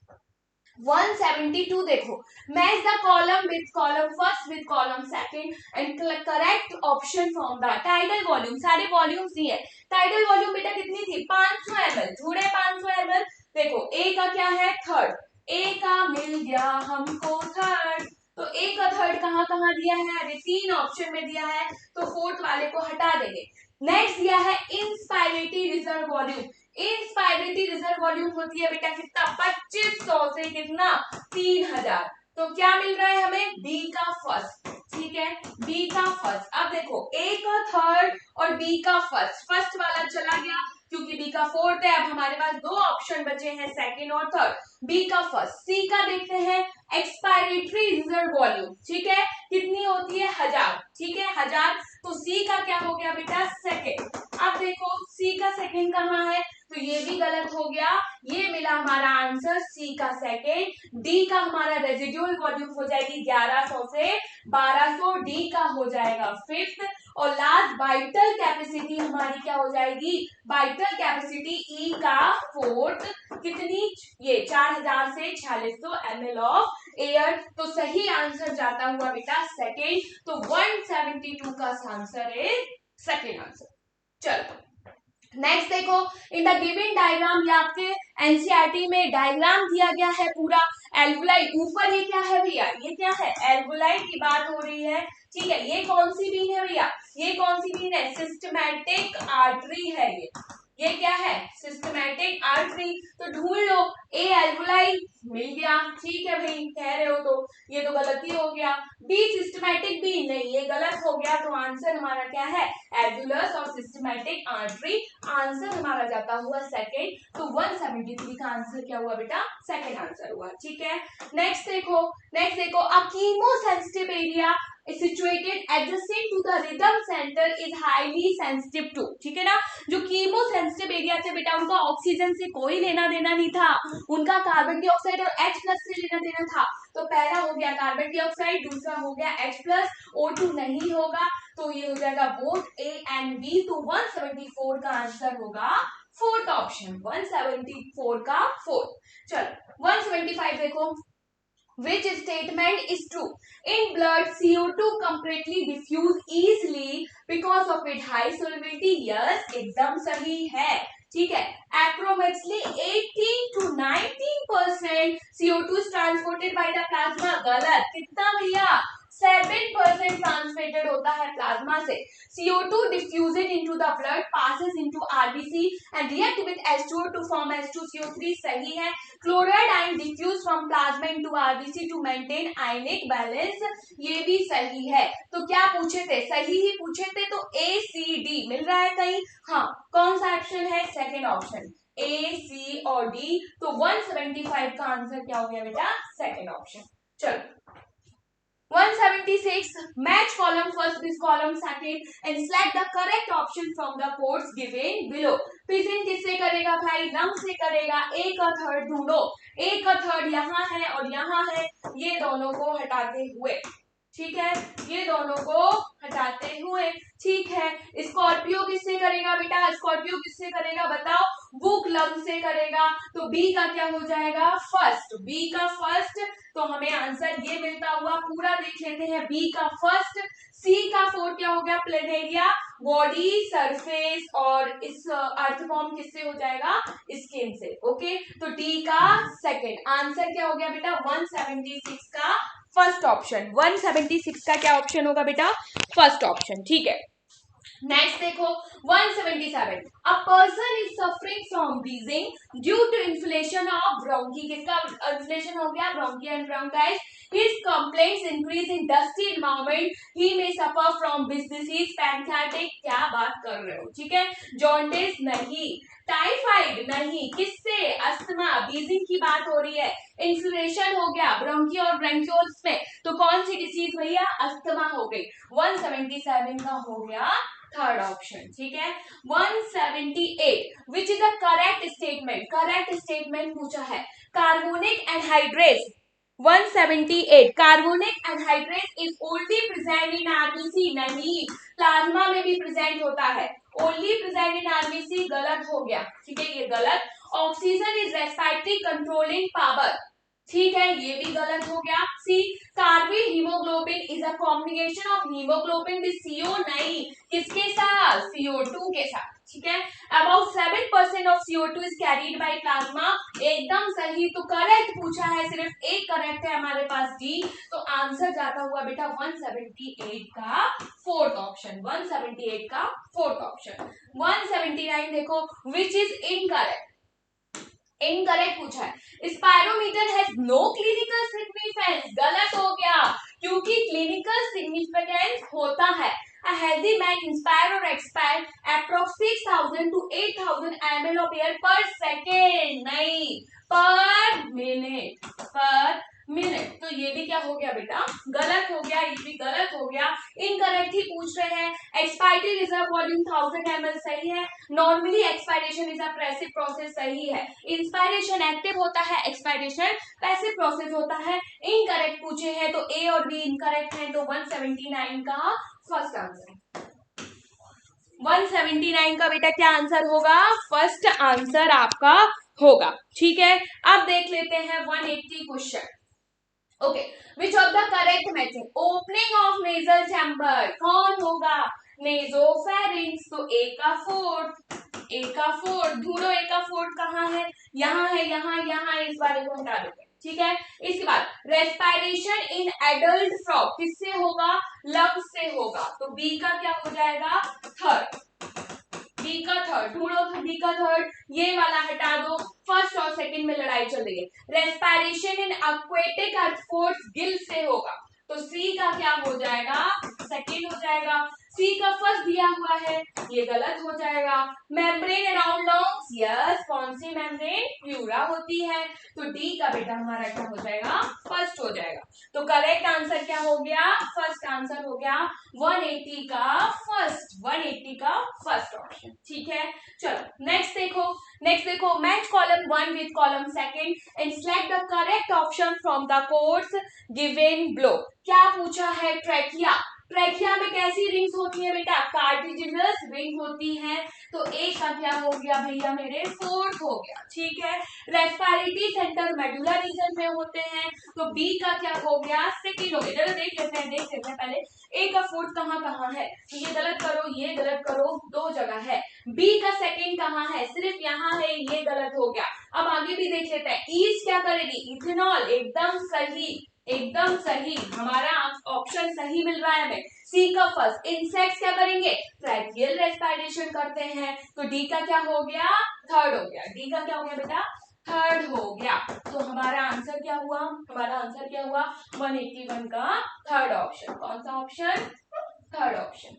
172 देखो, match the column with column first with column second and correct option from the tidal volume. सारे वॉल्यूम्स दिए। टाइडल वॉल्यूम बेटा कितनी थी? 500 ml। जुड़े 500 ml। देखो ए का क्या है? थर्ड। ए का मिल गया हमको थर्ड, तो ए का थर्ड कहाँ कहाँ दिया है? अरे 3 ऑप्शन में दिया है, तो फोर्थ वाले को हटा देंगे। नेक्स्ट दिया है inspiratory reserve volume. Inspiratory reserve volume होती है बेटा कितना? 2500 से कितना? 3000। तो क्या मिल रहा है हमें? बी का फर्स्ट। ठीक है, बी का फर्स्ट। अब देखो ए का थर्ड और बी का फर्स्ट। फर्स्ट वाला चला गया क्योंकि बी का फोर्थ है। अब हमारे पास 2 ऑप्शन बचे हैं, सेकंड और थर्ड। बी का फर्स्ट। सी का देखते हैं, एक्सपायरेटरी रिजर्व वॉल्यूम। ठीक है, कितनी होती है? 1000। ठीक है, 1000। तो सी का क्या हो गया बेटा? सेकंड। अब देखो सी का सेकंड कहाँ है? तो ये भी गलत हो गया। ये मिला हमारा आंसर सी का सेकंड। डी का हमारा रेजिडुअल वॉल्यूम हो जाएगी 1100 से 1200। डी का हो जाएगा फिफ्थ। और लास्ट वाइटल कैपेसिटी हमारी क्या हो जाएगी? वाइटल कैपेसिटी ई का फोर्थ। कितनी? ये 4000 से 4600 ml ऑफ एयर। तो सही आंसर जाता हुआ बेटा सेकेंड। तो 172 का आंसर है सेकेंड आंसर। चलो नेक्स्ट देखो, इन द गिवन डायग्राम, या आपके एनसीईआरटी में डायग्राम दिया गया है पूरा। एल्वुलाई ऊपर, ये क्या है भैया? ये क्या है? एल्वुलाई की बात हो रही है। ठीक है, ये कौन सी बीन है भैया? ये कौन सी बीन है? सिस्टमैटिक आर्टरी है ये क्या है? Systematic artery. तो ढूंढ लो, ए एल्वुलाई मिल गया। ठीक है भाई, कह रहे हो तो ये तो गलती हो गया। बी सिस्टमैटिक बी नहीं, ये गलत हो गया। तो आंसर हमारा क्या है? एल्वुलस और सिस्टमैटिक आर्टरी। आंसर हमारा जाता हुआ सेकंड। तो 173 का आंसर क्या हुआ बेटा? सेकंड आंसर हुआ। ठीक है, नेक्स्ट देखो, a chemosensitive area is situated adjacent to the rhythm center is highly sensitive to। ठीक है ना, जो कीमो सेंसिटिव एरिया थे बेटा, उनका ऑक्सीजन से कोई लेना देना नहीं था, उनका कार्बन डाइऑक्साइड और H+ से लेना देना था। तो पहला हो गया कार्बन डाइऑक्साइड, दूसरा हो गया H+, O2 नहीं होगा, तो ये हो जाएगा बोथ ए एंड बी। तो 174 का आंसर होगा फोर्थ ऑप्शन। 174 का फोर्थ। चलो 175 देखो, which statement is true? In blood CO2 completely diffuse easily because of its high solubility। yes, एकदम सही है। ठीक है, approximately 18 to 19% CO2 is transported by the plasma। गलत। कितना भैया? 7% ट्रांसमिटेड होता है प्लाज्मा से। CO2 diffused into the blood passes into RBC and react with H2O to form H2CO3। सही है। Chloride ion diffuse from plasma into RBC to maintain ionic balance. ये भी सही है। तो क्या पूछे थे? सही ही पूछे थे। तो ए सी डी मिल रहा है कहीं? हाँ, कौन सा ऑप्शन है? सेकेंड ऑप्शन, ए सी और डी। तो 175 का आंसर क्या हो गया बेटा? Second option. चलो 176, match column first with column second and select the correct option from the codes given below। Present किससे करेगा भाई? रंग से करेगा। ए का थर्ड ढूंढो। ए का थर्ड यहाँ है और यहाँ है, ये दोनों को हटाते हुए। ठीक है, ये दोनों को हटाते हुए। ठीक है, स्कॉर्पियो किससे करेगा बेटा? स्कॉर्पियो किससे करेगा बताओ? बुक लंग से करेगा। तो बी का क्या हो जाएगा? फर्स्ट। बी का फर्स्ट। तो हमें आंसर ये मिलता हुआ, पूरा देख लेते हैं। बी का फर्स्ट। सी का फोर्थ क्या हो गया? प्लेनेरिया, बॉडी, सरफेस, और इस अर्थ फॉर्म किससे हो जाएगा? स्किन से। ओके, तो डी का सेकंड। आंसर क्या हो गया बेटा? 176 का फर्स्ट ऑप्शन। 176 का क्या ऑप्शन होगा बेटा? First option. ठीक है, नेक्स्ट देखो 177, a person is suffering from wheezing due to inflation of bronchi. किसका इन्फ्लेशन हो गया? Bronchi and bronchitis. His complaints increase in dusty environment. He may suffer from this disease। पैंथेटिक। क्या बात कर रहे हो? ठीक है, जॉन्डिस नहीं, टाइफाइड नहीं, किससे? अस्थमा, बीजिंग की बात हो रही है। इन्फ्लेमेशन हो गया ब्रोंकी और ब्रैंक्योल्स में, तो कौन सी डिसीज भैया? अस्थमा हो गई। 177 का हो गया थर्ड ऑप्शन, ठीक है। 178 which is a correct statement, correct statement पूछा है। Carbonic anhydride 178 carbonic anhydride is only present in RBC, नहीं, प्लाज्मा में भी प्रेजेंट होता है। ओनली प्रेजेंट इन आरबीसी गलत हो गया, ठीक है, ये गलत। Oxygen is respiratory controlling power, ठीक है, ये भी गलत हो गया। C carbamino haemoglobin is a combination of haemoglobin with CO, नहीं, किसके साथ? CO2 के साथ, ठीक है। About 7% of CO2 is carried by plasma, एकदम सही। तो करेक्ट पूछा है, सिर्फ एक करेक्ट है हमारे पास, डी। तो आंसर जाता हुआ बेटा 178 का फोर्थ ऑप्शन, 178 का फोर्थ ऑप्शन। 179 देखो, विच इज इनकरेक्ट, इनकरेक्ट पूछा है। Spirometer has no clinical significance, गलत हो गया, क्योंकि क्लिनिकल सिग्निफिकेंस होता है। A healthy man inspire or expire approx 6,000 to 8,000 ml of air per second, नहीं, पर मिनट, पर मिनट। तो ये भी क्या हो गया बेटा? गलत हो गया, ये भी गलत हो गया, इनकरेक्ट ही पूछ रहे हैं। एक्सपायरेटरी रिजर्व वॉल्यूम 1000 ml सही है। Normally expiration is a passive process सही है। इंस्पायरेशन एक्टिव होता है, एक्सपायरेशन पैसिव प्रोसेस होता है। इनकरेक्ट पूछे हैं तो ए और बी इनकरेक्ट है, तो 179 का फर्स्ट आंसर। 179 का बेटा क्या आंसर होगा? फर्स्ट आंसर आपका होगा, ठीक है। अब देख लेते हैं 180 question. Okay, which of the correct matching? Opening of nasal chamber कौन होगा? नेजोफेरिंक्स, तो ए का फोर्थ, ए का फोर्थ, ढूंढो ए का फोर्थ कहाँ है? यहाँ है, यहाँ इस बारे को हटा देते हैं, ठीक है। इसके बाद रेस्पिरेशन इन एडल्ट फ्रॉग किससे होगा? लंग्स से होगा, तो बी का क्या हो जाएगा? थर्ड, बी का थर्ड, ढूंढो बी का थर्ड, ये वाला हटा दो, फर्स्ट और सेकंड में लड़ाई चल रही है। रेस्पिरेशन इन एक्वेटिक अर्थफोर्स गिल से होगा, तो सी का क्या हो जाएगा? सेकंड हो जाएगा। सी का फर्स्ट दिया हुआ है, ये गलत हो जाएगा। मेम्ब्रेन अराउंड लंग्स, यस, कौन सी मेम्ब्रेन? प्यूरा होती है, तो डी का बेटा हमारा क्या हो जाएगा? फर्स्ट हो जाएगा। तो करेक्ट आंसर क्या हो गया? फर्स्ट आंसर हो गया 180 का फर्स्ट, 180 का फर्स्ट ऑप्शन, ठीक है। चलो नेक्स्ट देखो, नेक्स्ट देखो, match column 1 with column second and select the correct option from the codes given below. क्या पूछा है? ट्रैकिया, ट्रैकिया में कैसी रिंग्स होती है बेटा? कार्टिलेजिनस रिंग होती है, तो ए का क्या हो गया भैया मेरे? फोर्थ हो गया, ठीक है। रेस्पिरेटरी सेंटर मेडुला रीजन में होते हैं, तो बी का क्या हो गया? सेकंड हो गया। चलो देख लेते हैं पहले ए का फोर्थ कहाँ कहाँ है, तो ये गलत करो, ये गलत करो, दो जगह है। बी का सेकंड कहाँ है? सिर्फ यहाँ है, ये गलत हो गया। अब आगे भी देख लेते हैं। ईज क्या करेगी? इथेनॉल, एकदम सही, एकदम सही, हमारा ऑप्शन सही मिल रहा है हमें। सी का फर्स्ट। इंसेक्ट्स क्या करेंगे? ट्रैकियल रेस्पिरेशन करते हैं, तो डी का क्या हो गया? थर्ड हो गया। डी का क्या हो गया बेटा? थर्ड हो गया। तो हमारा आंसर क्या हुआ? हमारा आंसर क्या हुआ? 181 का थर्ड ऑप्शन। कौन सा ऑप्शन? थर्ड ऑप्शन,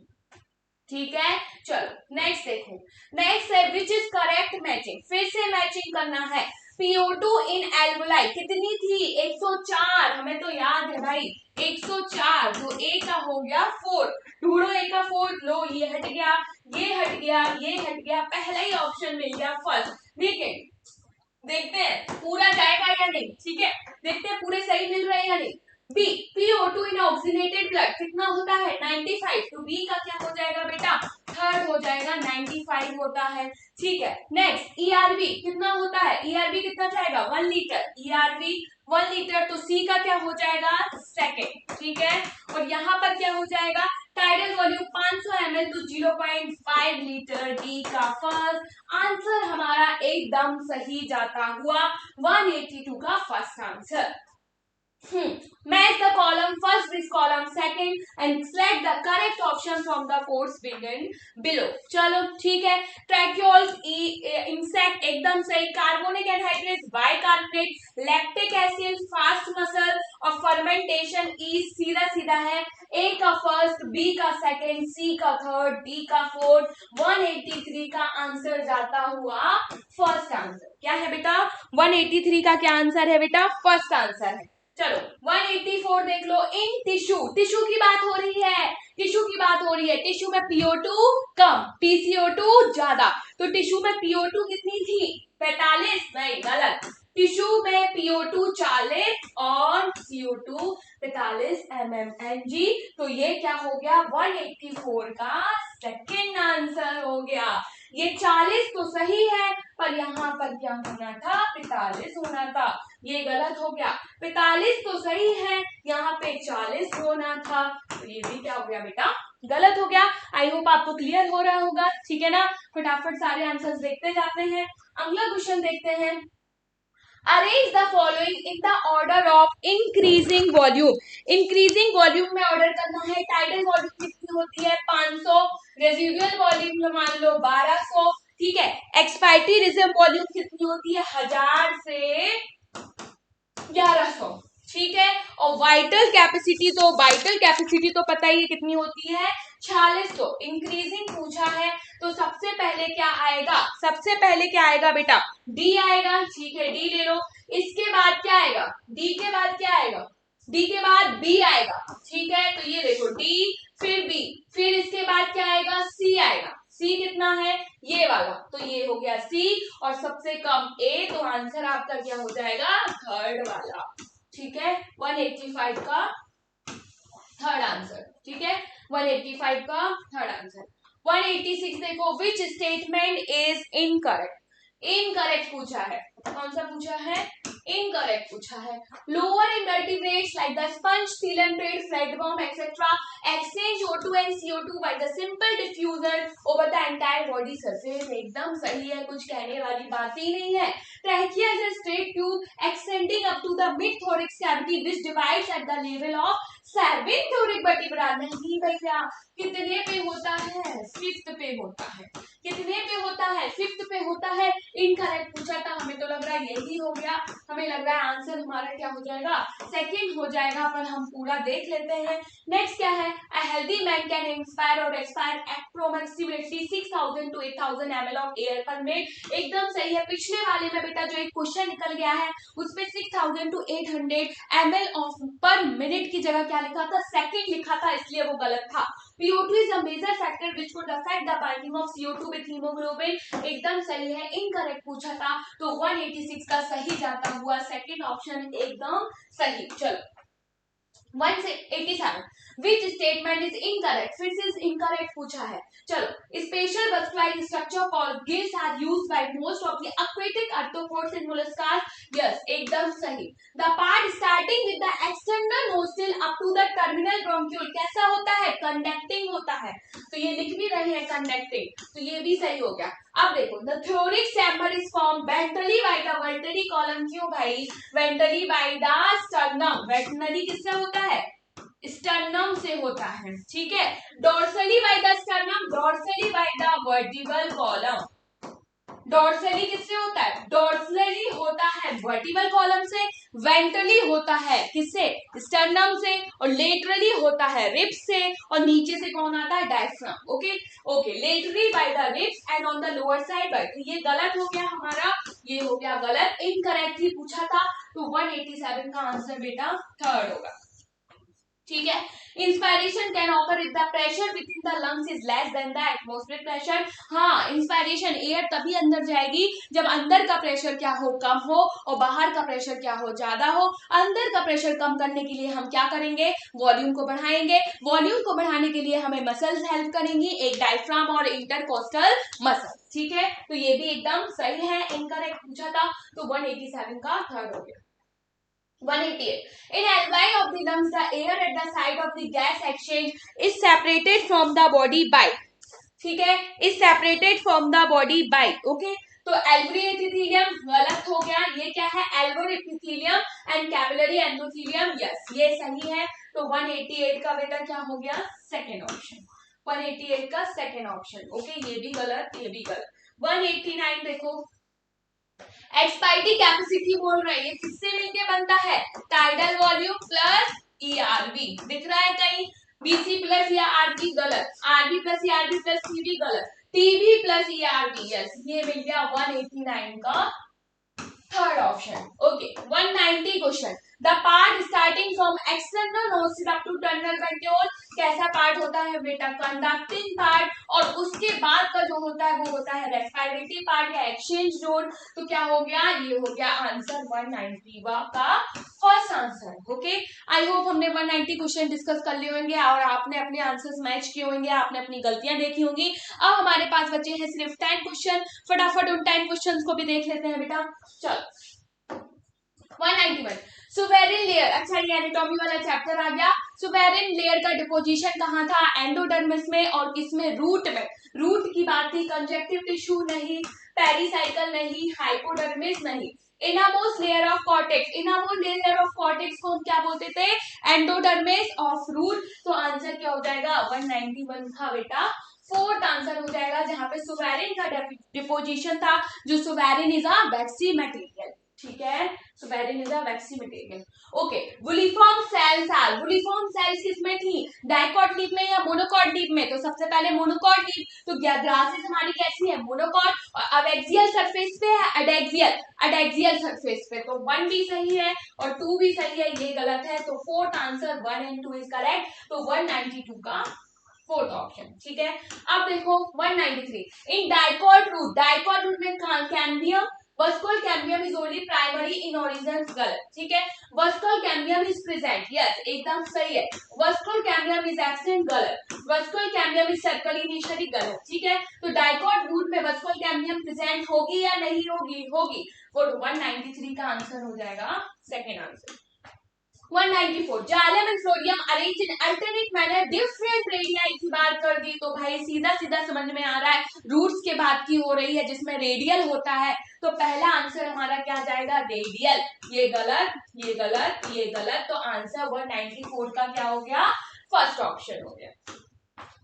ठीक है। चलो नेक्स्ट देखो, नेक्स्ट है विच इज करेक्ट मैचिंग। फिर से मैचिंग करना है। PO2 इन एल्वोलाई कितनी थी? 104, हमें तो याद है भाई, 104, तो ए का हो गया 4। ढूंढो ए का 4, लो ये हट गया, ये हट गया, ये हट गया, पहला ही ऑप्शन मिल गया फर्स्ट। ठीक है, देखते हैं पूरा जाएगा या नहीं, ठीक है, देखते हैं पूरे सही मिल रहे हैं या नहीं। बी, PO2 इन ऑक्सीनेटेड ब्लड कितना होता है? 95, तो बी का क्या हो जाएगा बेटा? थर्ड हो जाएगा, 95 होता है, ठीक है। नेक्स्ट ERV कितना होता है? ERV कितना जाएगा? 1 लीटर, ERV 1 लीटर, तो सी का क्या हो जाएगा? सेकेंड, ठीक है। और यहाँ पर क्या हो जाएगा? टाइडल वॉल्यूम 500 ml, तो 0.5 लीटर, डी का फर्स्ट आंसर हमारा एकदम सही जाता हुआ 182 का first answer, Match the column first this column second and select the correct option from the codes given below. चलो ठीक है. Tracheoles, insect एकदम सही. Carbonic anhydrous, bicarbonate, lactic acid, fast muscle और fermentation is सीधा सीधा है. A का फर्स्ट, B का सेकंड, C का थर्ड, D का फोर्थ. 183 का आंसर जाता हुआ फर्स्ट आंसर. क्या है बेटा? 183 का क्या आंसर है बेटा? फर्स्ट आंसर है. चलो 184 देख लो. इन टिश्यू, टिश्यू की बात हो रही है. टिश्यू की बात हो रही है. टिश्यू में PO2 कम, PCO2 ज्यादा. तो टिश्यू में PO2 कितनी थी? 45. नहीं, गलत. टिश्यू में PO2 40 और CO2 45 mmHg. तो ये क्या हो गया? 184 का सेकेंड आंसर हो गया. ये 40 तो सही है, पर यहाँ पर क्या होना था? 45 होना था. ये गलत हो गया. 45 तो सही है, यहाँ पे 40 होना था. तो ये भी क्या हो गया बेटा? गलत हो गया. आई होप आपको क्लियर हो रहा होगा. ठीक है ना? फटाफट सारे आंसर्स देखते जाते हैं. अगला क्वेश्चन देखते हैं. Arrange the following in the order of increasing volume. Increasing volume में ऑर्डर करना है. टाइटल वॉल्यूम कितनी होती है? 500. रेजिडुअल वॉल्यूम मान लो 1200. ठीक है. एक्सपायरी रिजर्व वॉल्यूम कितनी होती है? 1000 से 1100. ठीक है. और वाइटल कैपेसिटी तो पता ही है कितनी होती है? 4600. इंक्रीजिंग पूछा है तो सबसे पहले क्या आएगा? सबसे पहले क्या आएगा बेटा? डी आएगा. ठीक है, डी ले लो. इसके बाद क्या आएगा? डी के बाद क्या आएगा? डी के बाद बी आएगा. ठीक है, तो ये देखो डी, फिर बी, फिर इसके बाद क्या आएगा? सी आएगा. सी कितना है? ये वाला. तो ये हो गया सी और सबसे कम ए. तो आंसर आपका क्या हो जाएगा? थर्ड वाला. ठीक है, 185 का थर्ड आंसर. ठीक है, 185 का थर्ड आंसर. 186 देखो. Which statement is incorrect? Incorrect पूछा है. कौन सा पूछा है? इनकरेक्ट पूछा है. Lower invertebrates like the sponge, coelenterate, flatworm etc. exchange O2 and CO2 by the simple diffusion over the entire body surface. एकदम सही है, कुछ कहने वाली बात ही नहीं है. Trachea is a straight tube extending up to the mid thorax cavity which divides at the level of 7 thoracic vertebra. नहीं भैया, कितने पे होता है? 5th पे होता है. कितने पे होता है? 5th पे होता है. इनकरेक्ट पूछा था. हमें तो लग रहा है यही हो गया. हमें लग रहा है आंसर हमारा क्या हो जाएगा? सेकंड हो जाएगा, पर हम पूरा देख लेते हैं. नेक्स्ट क्या है? A healthy man can inspire और expire approximately 6000 to 8000 ml of air per minute. एकदम सही है. पिछले वाले में बेटा जो एक क्वेश्चन निकल गया है उसमें 6000 to 800 ml ऑफ पर मिनट की जगह क्या लिखा था? सेकंड लिखा था, इसलिए वो गलत था. PO2 is a major factor which could affect the binding of CO2 with hemoglobin. एकदम सही है. इनकरेक्ट पूछा था तो 186 का सही जाता हुआ सेकंड ऑप्शन एकदम सही. चलो 187. Which statement is incorrect? फिर से इनकरेक्ट पूछा है. चलो, special butterfly structure called gills are used by most of the aquatic arthropods and molluscs. Yes, एकदम सही. The part starting with the external nostril up to the terminal bronchiole कैसा होता है? Conducting होता है. तो ये लिख भी रहे हैं conducting. तो ये भी सही हो गया. अब देखो, the thoracic chamber is formed ventrally by the vertebral column. क्यों भाई? Ventrally by the sternum. Ventrally किससे होता है? स्टर्नम से होता है. ठीक है. Dorsally by the sternum, dorsally by the vertebral column. Dorsally किससे होता है? डोर्सली होता है वर्टिबल कॉलम से. वेंट्रली होता है किससे? स्टर्नम से. और लेटरली होता है रिब्स से. और नीचे से कौन आता है? Diaphragm. Okay okay. Laterally by the ribs and on the lower side by. ये गलत हो गया हमारा. ये हो गया गलत. इनकरेक्ट ही पूछा था. तो 187 का आंसर बेटा थर्ड होगा. ठीक है. Inspiration can occur if the pressure with in the lungs is less than the atmospheric pressure. हाँ, इंस्पायरेशन एयर तभी अंदर जाएगी जब अंदर का प्रेशर क्या हो? कम हो. और बाहर का प्रेशर क्या हो? ज्यादा हो. अंदर का प्रेशर कम करने के लिए हम क्या करेंगे? वॉल्यूम को बढ़ाएंगे. वॉल्यूम को बढ़ाने के लिए हमें मसल्स हेल्प करेंगी. एक डायफ्राम और इंटरकोस्टल मसल. ठीक है, तो ये भी एकदम सही है. इनकरेक्ट पूछा था तो 187 का थर्ड हो गया. 188. In alveoli of the lungs, the air at the side of the gas exchange is separated from the body by. ठीक है, is separated from the body by. Okay. तो एल्वरी एपिथेलियम गलत हो गया, ये क्या है alveolar epithelium and capillary endothelium, yes ये सही है। तो 188 का बेटा क्या हो गया सेकंड ऑप्शन, 188 का सेकंड ऑप्शन। ओके ये भी गलत ये भी गलत। 189 देखो, एक्सपाइटी कैपेसिटी बोल रहे हैं, ये किससे मिलके बनता है टाइडल वॉल्यूम प्लस ईआरवी, दिख रहा है कहीं बीसी प्लस या आरबी गलत, RB plus ERB plus TB गलत, टीबी प्लस ईआरबी यस, ये मिल गया 189 का third option. Okay 190 question, the part starting from external nose up to terminal वेंट्रियोल, कैसा पार्ट होता है बेटा कंडक्टिंग पार्ट, और उसके बाद का जो होता है वो होता है रेस्पिरेटरी पार्ट या एक्सचेंज जोन। तो क्या हो गया ये हो गया आंसर 190 का first answer. Okay I hope हमने 190 क्वेश्चन डिस्कस कर लिए होंगे और आपने अपने आंसर्स मैच किए होंगे, आपने अपनी गलतियां देखी होंगी। अब हमारे पास बचे हैं सिर्फ 10 क्वेश्चन, फटाफट उन 10 क्वेश्चन को भी देख लेते हैं बेटा। चलो 191 सुवेरिन लेयर, अच्छा ये एनाटॉमी वाला चैप्टर आ गया। सुवेरिन लेयर का डिपोजिशन कहाँ था एंडोडर्मिस में और किसमें रूट में, रूट की बात थी, कंजक्टिव टिश्यू नहीं, पेरिसाइकल नहीं, हाइपोडर्मिस नहीं, इनामोस लेयर ऑफ कॉर्टेक्स, इनामोस लेयर ऑफ कॉर्टेक्स को हम क्या बोलते थे एंडोडर्मिस ऑफ रूट। तो आंसर क्या हो जाएगा 191 था बेटा फोर्थ आंसर हो जाएगा, जहां पे सुवेरिन का डिपोजिशन था, जो सुवेरिन इज अ वैक्सी मटेरियल, ठीक है suberin is a waxy material. Okay bulliform cells are, bulliform cells किसमें थी डाइकॉट लीफ में या मोनोकॉट लीफ में, तो सबसे पहले मोनोकॉट लीफ, तो ग्रासेस हमारी कैसी है मोनोकॉट, और अब एक्सियल सरफेस पे है एडेक्सियल, एडेक्सियल सरफेस पे, तो 1 भी सही है और 2 भी सही है, ये गलत है, तो fourth answer 1 and 2 is correct, तो 192 का फोर्थ ऑप्शन, ठीक है। अब देखो 193 इन डाइकॉट रूट में cambium, vertical cambium is only primary in origin गलत, ठीक है। Vertical cambium is present yes एकदम सही है, वर्टिकल कैम्बियम इज एब्सेंट गलत, vertical cambium is circle initially गलत, ठीक है। तो डाइकॉट रूट में वर्टिकल कैम्बियम प्रेजेंट होगी या नहीं होगी, होगी, और 193 का आंसर हो जाएगा second answer. 194 xylem and sodium arrange in alternate manner different radii की बात कर दी, तो भाई सीधा सीधा समझ में आ रहा है रूट्स के बात की हो रही है जिसमें रेडियल होता है, तो पहला आंसर हमारा क्या जाएगा रेडियल, ये गलत ये गलत ये गलत, तो आंसर 194 का क्या हो गया फर्स्ट ऑप्शन हो गया।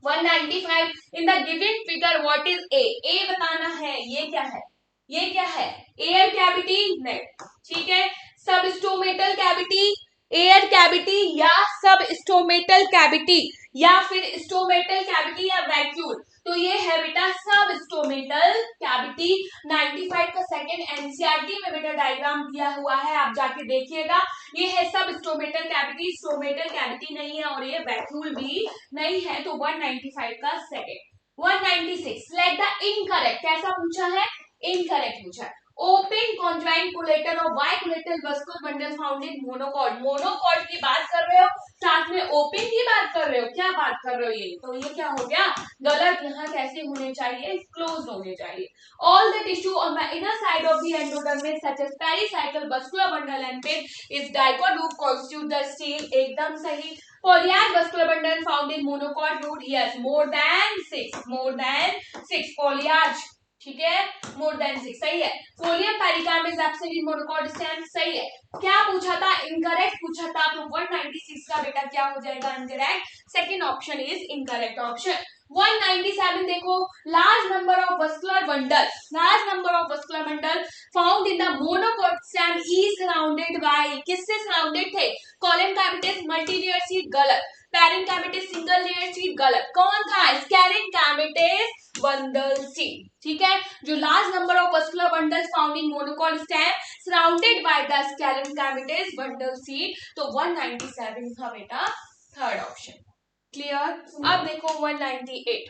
195 इन the given figure what is a बताना है, ये क्या है, ये क्या है एयर कैविटी नहीं, ठीक है, सब स्टोमेटल कैविटी, एयर कैविटी या सब स्टोमेटल कैविटी या फिर स्टोमेटल कैविटी या वैक्यूल, तो ये है बेटा सब स्टोमेटल कैविटी। 95 का सेकंड एनसीईआरटी में बेटा डायग्राम दिया हुआ है, आप जाके देखिएगा, ये है सब स्टोमेटल कैविटी, स्टोमेटल कैविटी नहीं है और ये वैक्यूल भी नहीं है, तो 195 का सेकंड। 196 सिलेक्ट द इनकरेक्ट, कैसा पूछा है इनकरेक्ट पूछा है, ओपन कॉन्जॉइंट कोलेटन और bicollateral vascular bundle found in monocot, monocot की बात कर रहे हो साथ में ओपन की बात कर रहे हो, क्या बात कर रहे हो ये, तो ये क्या हो गया गलत, यहाँ कैसे होने चाहिए क्लोज होने चाहिए। All the tissue on the inner side of the endodermis such as pericycle vascular bundle and pith is dicot root constitute the stele, एकदम सही। Foliage vascular bundle found in monocot root, yes more than 6 foliage, ठीक है मोर देन 6 सही है। Folium pericarp is absent in monocot stem, सही है। क्या पूछा था इनकरेक्ट पूछा था, तो 196 का बेटा क्या हो जाएगा incorrect, second option is incorrect option. 197 देखो large number of vascular bundle, large number of vascular bundle found in the monocot stem is surrounded by, किससे सराउंडेड थे colon cavities multi layer sheath गलत, parent cavities single layer sheath गलत, कौन था स्कैरिंग कैविटीज बंडल सीट, ठीक है। जो large number of vascular bundles found in monocot stem surrounded by the scaring cavities bundle seat, तो 197 था बेटा थर्ड ऑप्शन, क्लियर। अब देखो 198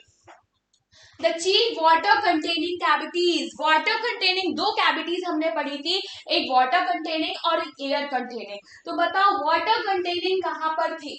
the chief water containing cavities, water containing दो कैविटीज हमने पढ़ी थी, एक वाटर कंटेनिंग और एक एयर कंटेनिंग, तो बताओ वाटर कंटेनिंग कहां पर थी,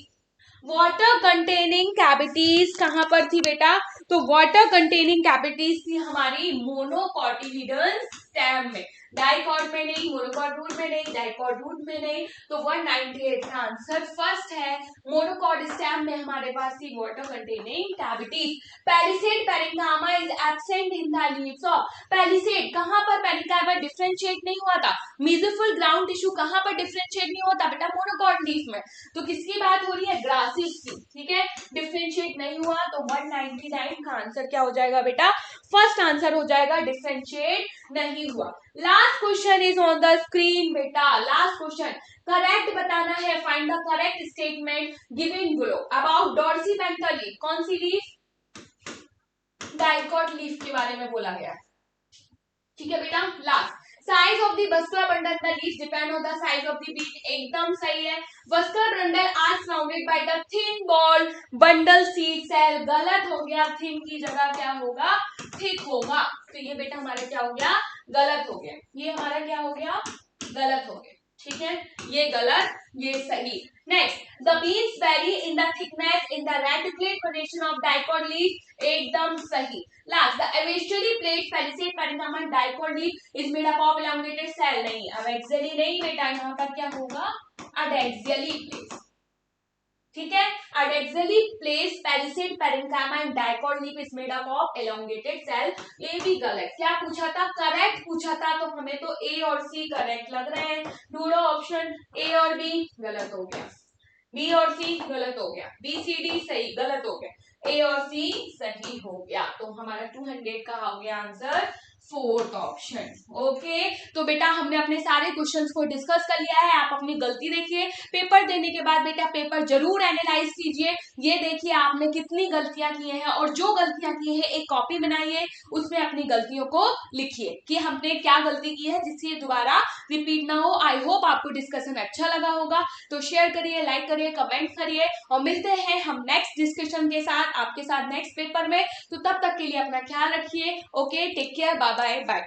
वाटर कंटेनिंग कैविटीज कहां पर थी बेटा, तो वाटर कंटेनिंग कैविटीज थी हमारी मोनोकॉटिलिडन स्टेम में, डाइकॉट में नहीं, मोनोकॉट रूट में नहीं, डाइकॉट रूट में नहीं, तो 198 का आंसर फर्स्ट है। मोनोकॉट स्टेम में हमारे पास थी water containing cavities. Palisade parenchyma is absent in the leaves of. Palisade कहां पर पैरेन्काइमा डिफरेंशिएट नहीं हुआ था, मेसोफिल ग्राउंड टिश्यू कहां पर डिफरेंशिएट नहीं होता बेटा, मोनोकॉट लीफ में। तो किसकी बात हो रही है, ग्रासिस की, ठीक है, डिफरेंशिएट नहीं हुआ, तो 199 का आंसर क्या हो जाएगा बेटा, फर्स्ट आंसर हो जाएगा, डिफरेंशिएट नहीं हुआ। Last question is on the screen बेटा, लास्ट क्वेश्चन करेक्ट बताना है, find the correct statement given below about dorsiventral leaf. कौन सी लीफ, डाइकॉट लीफ के बारे में बोला गया, ठीक है बेटा। Last, size of the vascular bundle the leaf depend on the size of the beat, एकदम सही है। Vascular bundle are surrounded by the thin wall bundle sheath cell, गलत हो गया, थिन की जगह क्या होगा, थिक होगा, तो ये बेटा हमारा क्या हो गया, गलत हो गया, ये हमारा क्या हो गया, गलत हो गया, ठीक है, ये गलत, ये सही। Next, the beans very in the thickness in the reticulate formation of dicot leaf, एकदम सही। Last, the eventually plate palisade parenchyma dipole leaf is made up of elongated cell, नहीं, अब axially नहीं बेटा, यहाँ पर क्या होगा, adaxially place, ठीक है, adaxially place palisade parenchyma and dipole leaf is made up of elongated cell, ये भी गलत। क्या पूछा था, करेक्ट पूछा था, तो हमें तो ए और सी करेक्ट लग रहे हैं, ढूंढो ऑप्शन, ए और बी गलत हो गया, बी और सी गलत हो गया, बी सी डी सही, गलत हो गया, ए और सी सही हो गया, तो हमारा 200 का हो गया आंसर फोर्थ ऑप्शन। ओके, तो बेटा हमने अपने सारे क्वेश्चंस को डिस्कस कर लिया है, आप अपनी गलती देखिए, पेपर देने के बाद बेटा पेपर जरूर एनालाइज कीजिए, ये देखिए आपने कितनी गलतियां की हैं, और जो गलतियां की है एक कॉपी बनाइए, उसमें अपनी गलतियों को लिखिए कि हमने क्या गलती की है, जिससे दोबारा रिपीट ना हो। आई होप आपको डिस्कशन अच्छा लगा होगा, तो शेयर करिए, लाइक करिए, कमेंट करिए, और मिलते हैं हम नेक्स्ट डिस्कशन के साथ, आपके साथ नेक्स्ट पेपर में। तो तब तक के लिए अपना ख्याल रखिए। Okay, take care, bye bye bye.